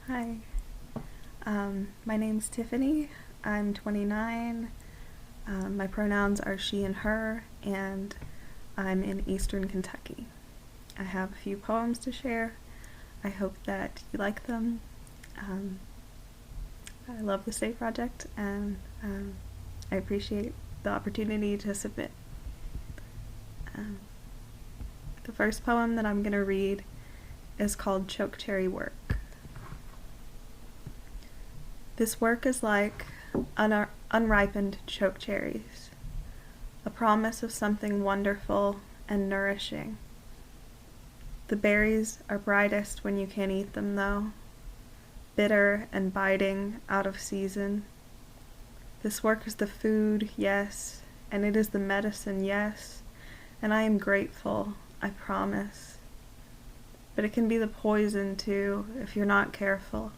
Hi, my name's Tiffany. I'm 29. My pronouns are she and her, and I'm in Eastern Kentucky. I have a few poems to share. I hope that you like them. I love the State Project, and I appreciate the opportunity to submit. The first poem that I'm going to read is called Chokecherry Work. This work is like unripened chokecherries, a promise of something wonderful and nourishing. The berries are brightest when you can't eat them, though, bitter and biting, out of season. This work is the food, yes, and it is the medicine, yes, and I am grateful, I promise. But it can be the poison, too, if you're not careful.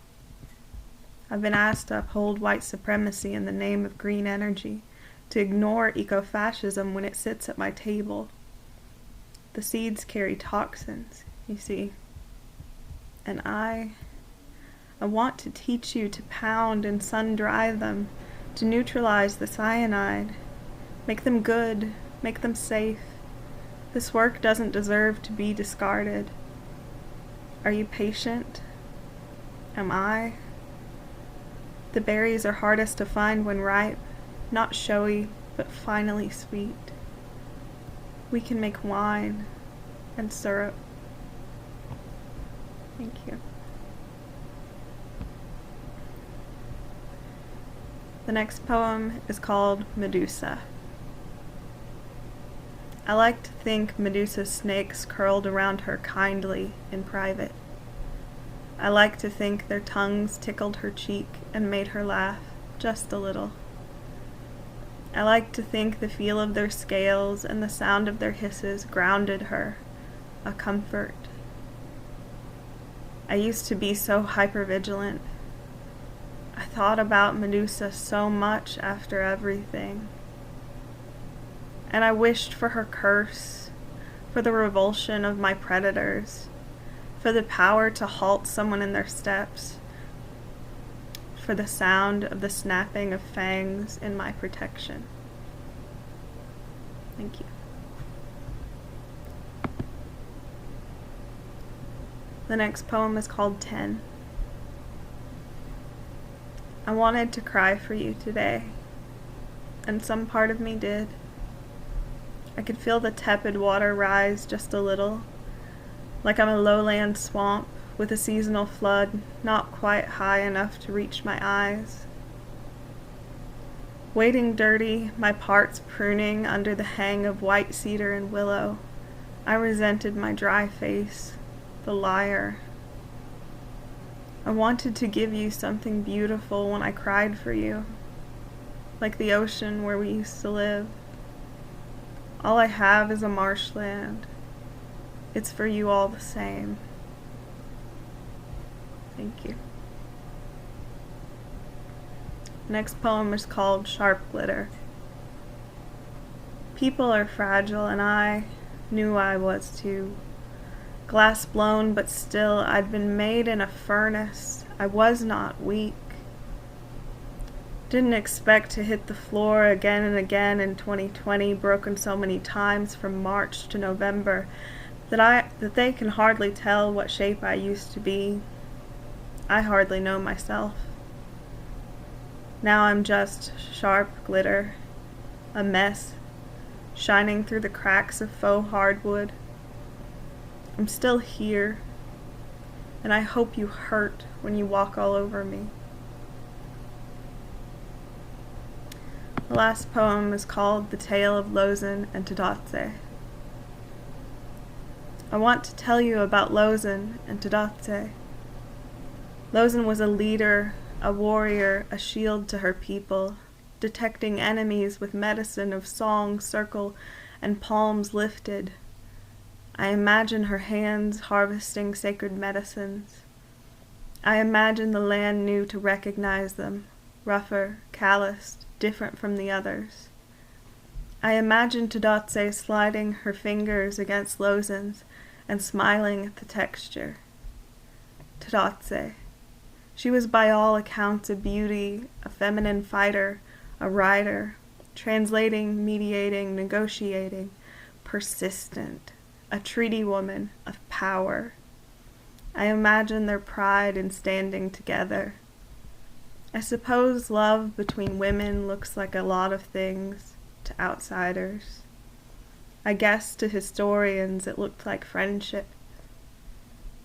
I've been asked to uphold white supremacy in the name of green energy, to ignore ecofascism when it sits at my table. The seeds carry toxins, you see. And I want to teach you to pound and sun-dry them, to neutralize the cyanide, make them good, make them safe. This work doesn't deserve to be discarded. Are you patient? Am I? The berries are hardest to find when ripe, not showy, but finally sweet. We can make wine and syrup. Thank you. The next poem is called Medusa. I like to think Medusa's snakes curled around her kindly in private. I like to think their tongues tickled her cheek and made her laugh, just a little. I like to think the feel of their scales and the sound of their hisses grounded her, a comfort. I used to be so hypervigilant. I thought about Medusa so much after everything. And I wished for her curse, for the revulsion of my predators, for the power to halt someone in their steps, for the sound of the snapping of fangs in my protection. Thank you. The next poem is called 10. I wanted to cry for you today, and some part of me did. I could feel the tepid water rise just a little, like I'm a lowland swamp with a seasonal flood not quite high enough to reach my eyes. Wading dirty, my parts pruning under the hang of white cedar and willow, I resented my dry face, the liar. I wanted to give you something beautiful when I cried for you, like the ocean where we used to live. All I have is a marshland. It's for you all the same. Thank you. Next poem is called Sharp Glitter. People are fragile, and I knew I was too. Glass blown, but still I'd been made in a furnace. I was not weak. Didn't expect to hit the floor again and again in 2020, broken so many times from March to November that they can hardly tell what shape I used to be. I hardly know myself. Now I'm just sharp glitter, a mess, shining through the cracks of faux hardwood. I'm still here, and I hope you hurt when you walk all over me. The last poem is called The Tale of Lozin and Tadotse. I want to tell you about Lozin and Tadotse. Lozin was a leader, a warrior, a shield to her people, detecting enemies with medicine of song, circle, and palms lifted. I imagine her hands harvesting sacred medicines. I imagine the land knew to recognize them, rougher, calloused, different from the others. I imagine Tadotse sliding her fingers against Lozin's and smiling at the texture. Tadotse. She was by all accounts a beauty, a feminine fighter, a rider, translating, mediating, negotiating, persistent, a treaty woman of power. I imagine their pride in standing together. I suppose love between women looks like a lot of things to outsiders. I guess to historians it looked like friendship.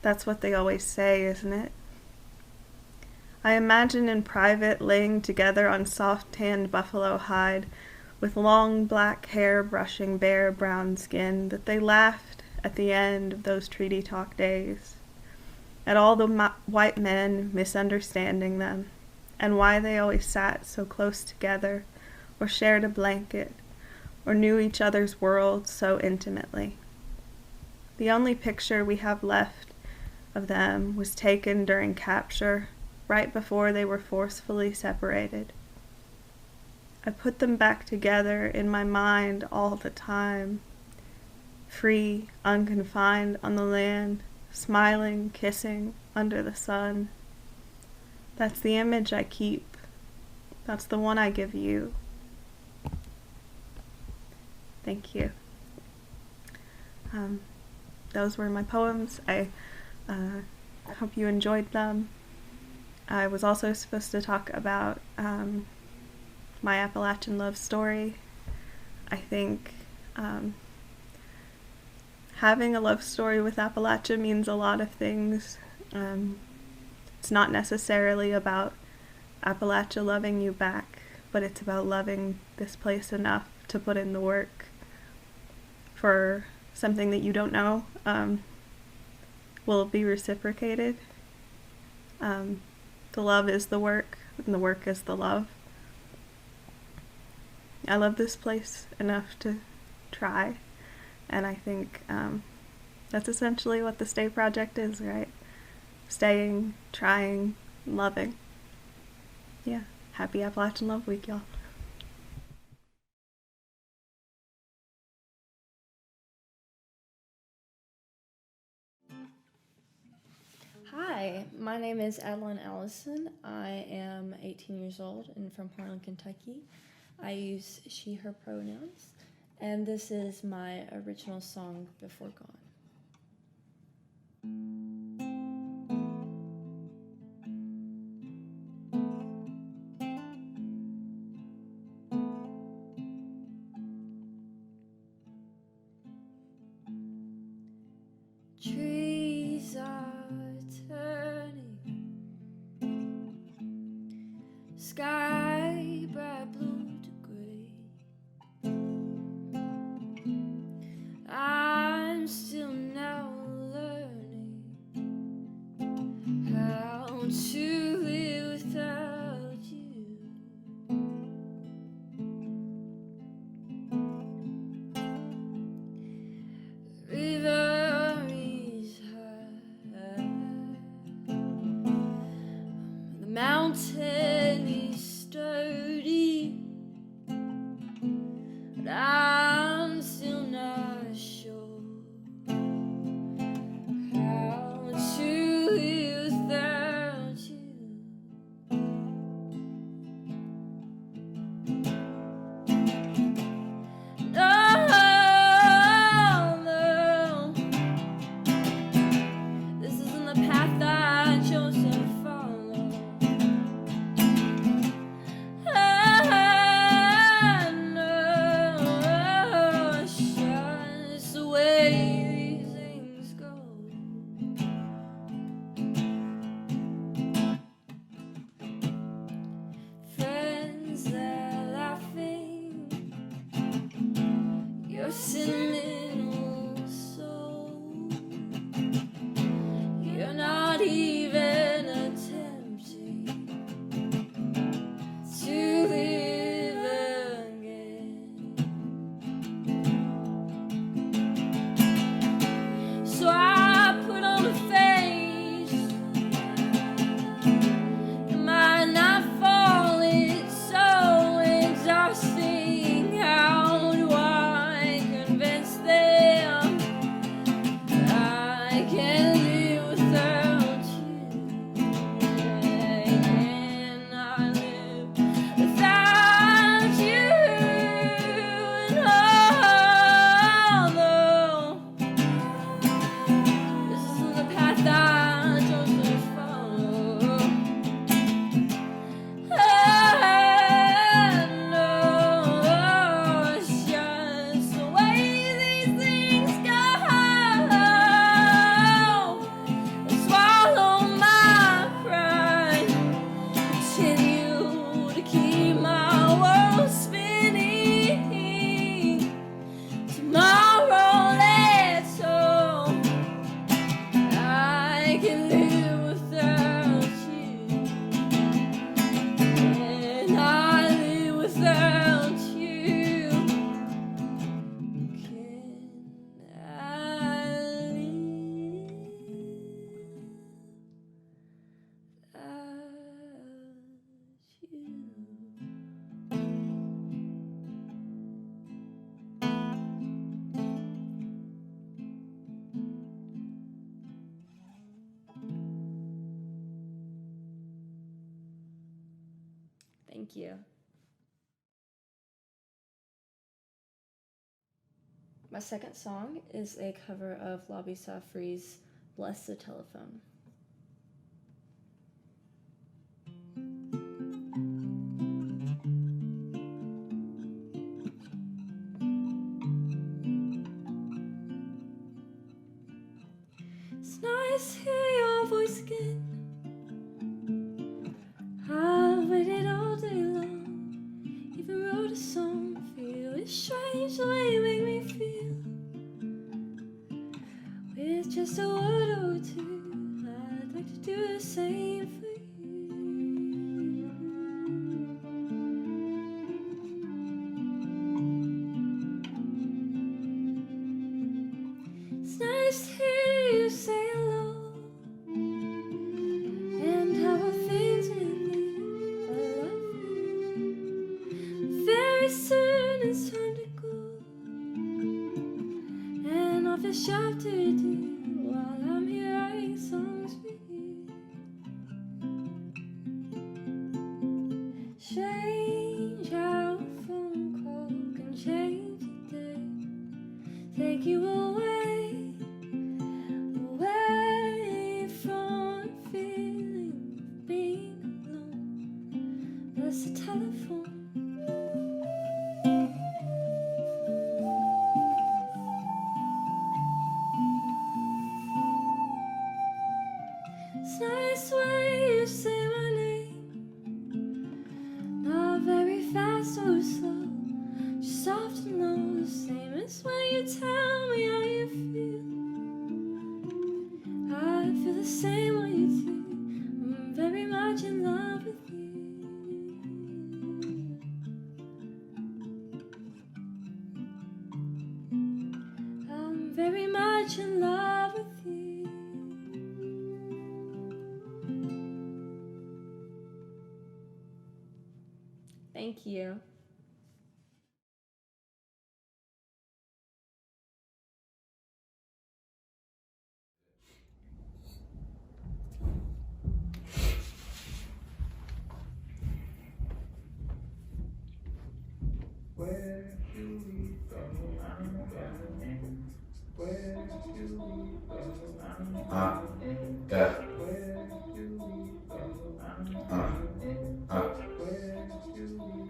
That's what they always say, isn't it? I imagine in private laying together on soft-tanned buffalo hide with long black hair brushing bare brown skin that they laughed at the end of those treaty talk days, at all the white men misunderstanding them, and why they always sat so close together, or shared a blanket, or knew each other's worlds so intimately. The only picture we have left of them was taken during capture, right before they were forcefully separated. I put them back together in my mind all the time, free, unconfined on the land, smiling, kissing under the sun. That's the image I keep. That's the one I give you. Thank you. Those were my poems. I hope you enjoyed them. I was also supposed to talk about my Appalachian love story. I think having a love story with Appalachia means a lot of things. It's not necessarily about Appalachia loving you back, but it's about loving this place enough to put in the work for something that you don't know will be reciprocated. The love is the work, and the work is the love. I love this place enough to try, and I think that's essentially what the Stay Project is, right? Staying, trying, loving. Yeah, happy Appalachian Love Week, y'all. Hi, my name is Adeline Allison. I am 18 years old and from Harlan, Kentucky. I use she, her pronouns, and this is my original song, Before Gone. Trees are turning, sky bright blue to gray. I'm still now learning how to live without you. The river is high, the mountain is sturdy, but I'm still not sure how to live without you. No, this isn't the path I chose to follow. I know it's just the way these things go. Friends are laughing, your sentimental soul. You're not even attempting to live again. So I put on a face. Am I not falling? It's so exhausting. How do I convince them Thank you. My second song is a cover of Lobby Safri's Bless the Telephone. It's nice to hear your voice again. I've waited all day long, even wrote a song for you. It's strange the way you make me feel. With just a word or two, I'd like to do the same for you. It's nice to hear you say hello, and how are things with me? I love you. Very soon it's time to go, and all the shop to do while I'm here writing songs for you. Strange how a phone call can change a day, take you away, away from the feeling of being alone. Bless the telephone. It's nice way you say my name, not very fast or slow, just soft and low, the same as when you tell me how you feel. I feel the same way you do, I'm very much in love with you. I'm very much in love with you. Thank you. Where do we go? Where do we go? Yeah. Where do we go? Where do we go?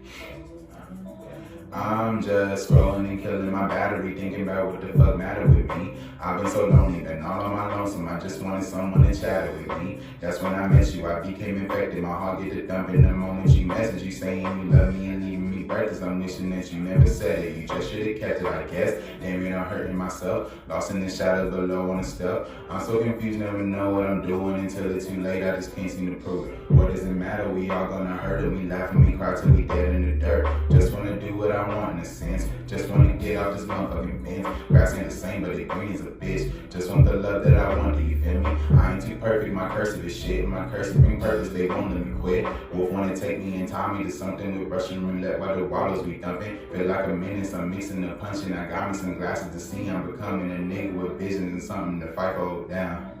I'm just scrolling and killing my battery, thinking about what the fuck matter with me. I've been so lonely, been all on my lonesome. I just wanted someone to chat with me. That's when I met you. I became infected. My heart get to thumping the moment you message. You saying you love me and leaving me breathless. I'm wishing that you never said it. You just should have kept it, I guess. Damn, I'm hurting myself. Lost in the shadows below on the step. I'm so confused, never know what I'm doing until it's too late. I just can't seem to prove it. What does it matter? We all gonna hurt it. We laugh and we cry till we dead in the dirt. Just wanna do what I want in a sense. Just wanna get off this motherfucking bench. Grass ain't the same, but it green as a bitch. Just want the love that I want, do you feel me? I ain't too perfect, my cursive is shit. My cursive bring purpose, they won't let me quit. Wolf wanna take me and tie me to something with Russian roulette while the wallows be thumping. Feel like a menace, I'm mixing the punching. I got me some glasses to see, I'm becoming a nigga with visions and something to fight for down.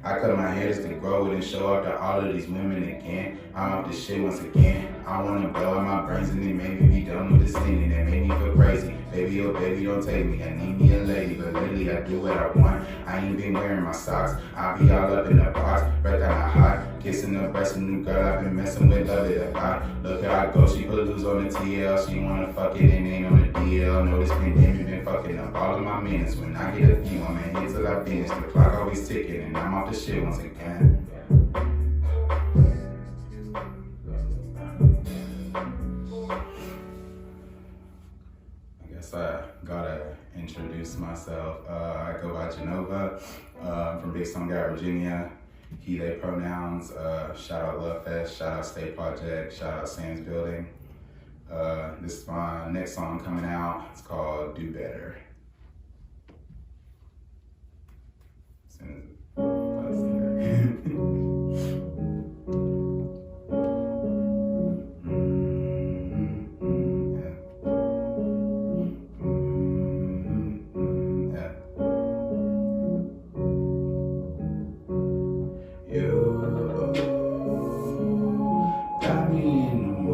I cut my hair just to grow it and show up to all of these women again. I'm off this shit once again. I wanna blow out my brains and then maybe be done with the sinning that made me feel crazy. Baby, oh baby, don't take me. I need me a lady, but lately I do what I want. I ain't been wearing my socks. I'll be all up in the box, right down the hot. Kissing the breast of new girl I've been messing with, love it a lot. Look how I go, she put loose on the TL. She wanna fuck it and ain't on the DL. Know this pandemic been fucking up all of my minutes. When I get a few, I'ma hit till I finish. The clock always ticking and I'm off the shit once again. I guess I gotta introduce myself. I go by Genova. I'm from Big Stone Gap, Virginia. He, they pronouns. Shout out Love Fest, shout out State Project, shout out Sam's Building. This is my next song coming out. It's called Do Better. As soon as it plays here. Got me in the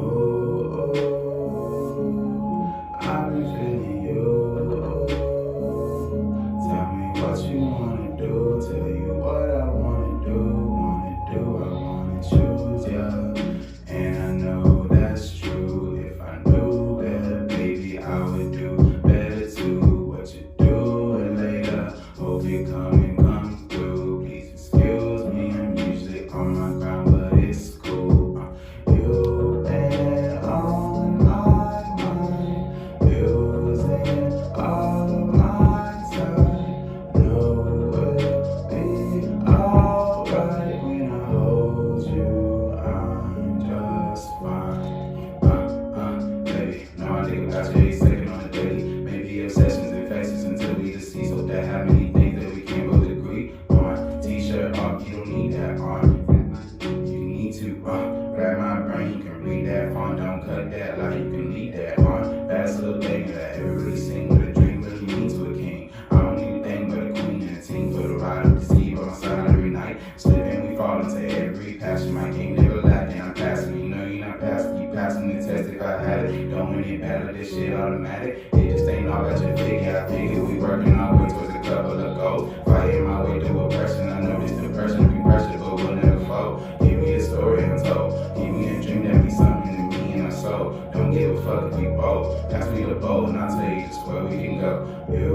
when it bad like this shit automatic. It just ain't all about your figure. I figure we working our way towards a couple of goals. Fighting my way through oppression. I know this depression be pressure, but we'll never fold. Give me a story untold. Give me a dream that be something to me and our soul. Don't give a fuck if we bold. Pass me the bowl and I'll tell you just where we can go. You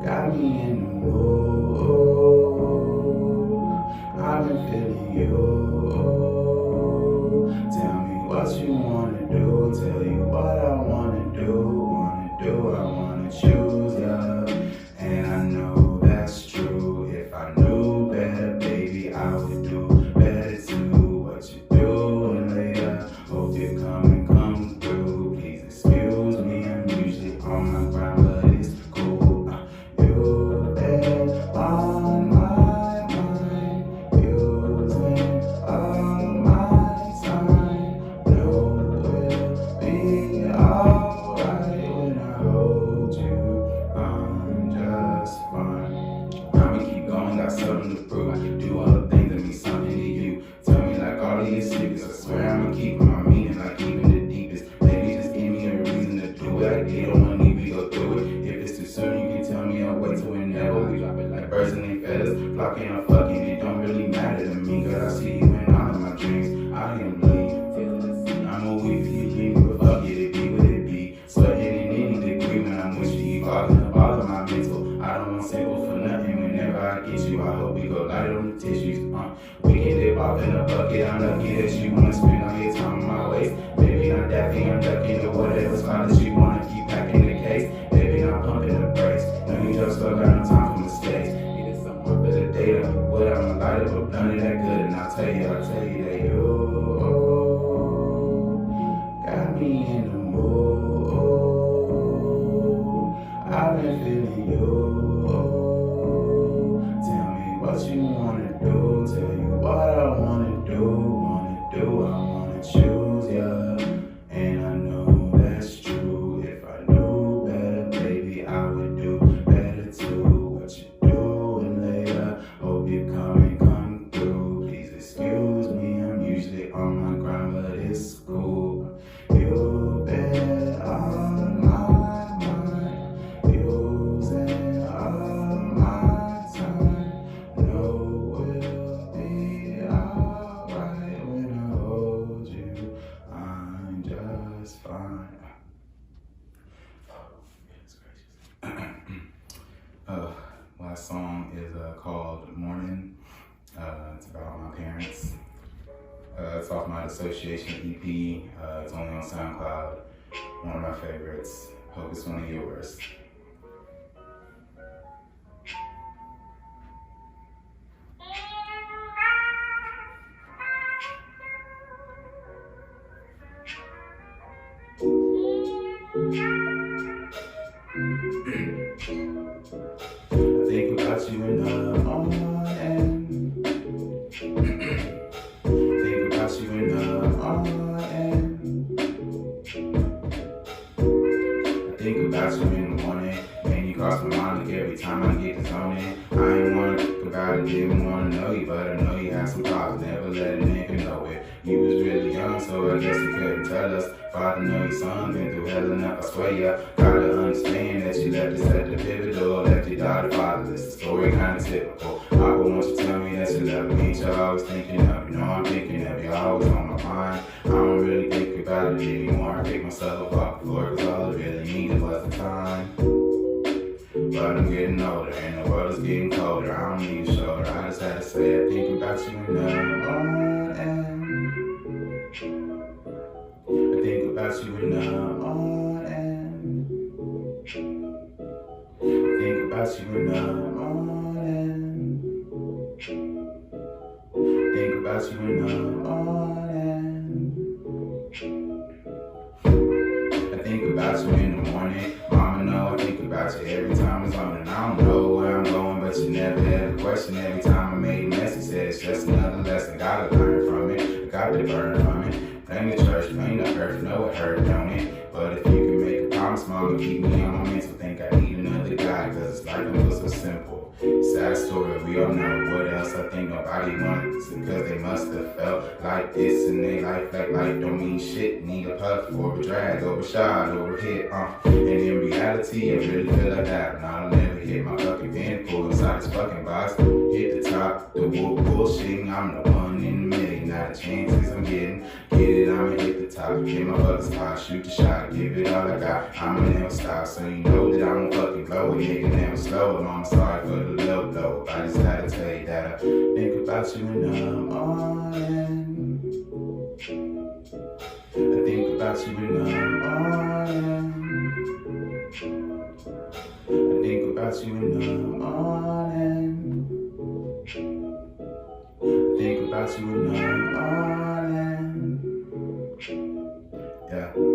got me in the mood. I've been feeling you. Tell me what you wanna do. Tell you what I wanna do. I wanna choose ya. And I know that's true. If I knew better, baby, I would do better too. What you doing later? Hope you come through. Please excuse me, I'm usually on my grind, but it's cool. You've been on my mind, using all my time. No, we'll be alright when I hold you. I'm just fine. I'ma keep going, got something to prove. I can do all the things that mean something to you. Tell me like all of these secrets. I swear I'ma keep my meaning, like even the deepest. Maybe just give me a reason to do it. I get on one knee, we go through it. If it's too soon, you can tell me I'll wait till whenever. We drop it like birds and they feathers. Flocking or fucking, it don't really matter to me. Cause I see you in all of my dreams. I can believe. I'm a weak, you dream, but fuck it, it be what it be. Sweating in any degree when I'm with you. Fogging up all of my mental. I don't want simple for nothing. Whenever I get you, I hope we go light on the tissues. We can dip off in a bucket. I'm lucky that you wanna spend all your time on my waist. Baby, I'm daffy, I'm ducking to whatever spot that you wanna keep packing the case. Baby, I'm pumping the brakes. No, you just slow down time for mistakes. Needed someone for the data. What I'm a lighter, but none of that good. And I'll tell you that you got me in the mood. I've been feeling you. Tell me what you wanna do. Tell you what I wanna do. I wanna choose ya. And I know that's true. If I knew better, baby, I would do better too. What you doing later? Hope you come through. Please excuse me, I'm usually on my grind, but it's cool. You've been on my mind, using all my time. No, we'll be alright when I hold you. I'm just fine. Last song is called Morning. It's about my parents. It's off my Association EP. It's only on SoundCloud. One of my favorites. Hope it's one of yours. I think about you in the morning. Think about you in the morning. I think about you in the morning. Man, you cross my mind like every time I get to zoning. I ain't wanna think about it, didn't wanna know you, but I know you had some problems, never let a nigga know it. You was really young, so I guess you couldn't tell us. Father know your son, been through hell enough, I swear ya. Gotta understand that you left us at the pivot door, left your daughter fatherless. The story kinda typical. Papa wants you to tell me that you love me, ain't you always thinking of you. Know I'm thinking of you, always on my mind. I don't really think about it anymore. I pick myself up off the floor, cause all I really needed was the time. But I'm getting older, and the world is getting colder. I don't need a shoulder, I just had to say I think about you in the morning. I think about you in the morning. I think about you in the morning. Think about you in the morning. I think about you in the morning. Mama know I think about you every time it's on. And I don't know where I'm going, but you never had a question. Every time I made a mess, you said it's just another lesson. Gotta learn from it, got to learn from it. Blame the church, blame the earth, know it hurt, don't it? But if you can make a promise, mama, keep me on my mental. Think I need another guy, cause it's like I'm so simple. Sad story, we all know. What else? I think nobody wants it, cause they must have felt like this in their life. Like life don't mean shit. Need a puff or a drag, overshot, overhit, And in reality, I really feel like that. And I'll never hit my fucking vehicle inside this fucking box. Hit the top, the bullshitting. I'm the one in the million. Not a chances I'm getting. Get it, I'ma hit the top. Get my fucking spot, shoot the shot, give it all I got. I'ma never stop, so you know that I'm gonna fucking blow it. Nigga never slow. I'm sorry for the low blow. I just gotta tell you that I think about you when I'm on. I think about you when I'm on. I think about you when I'm on. I think about you when I'm on. Yeah.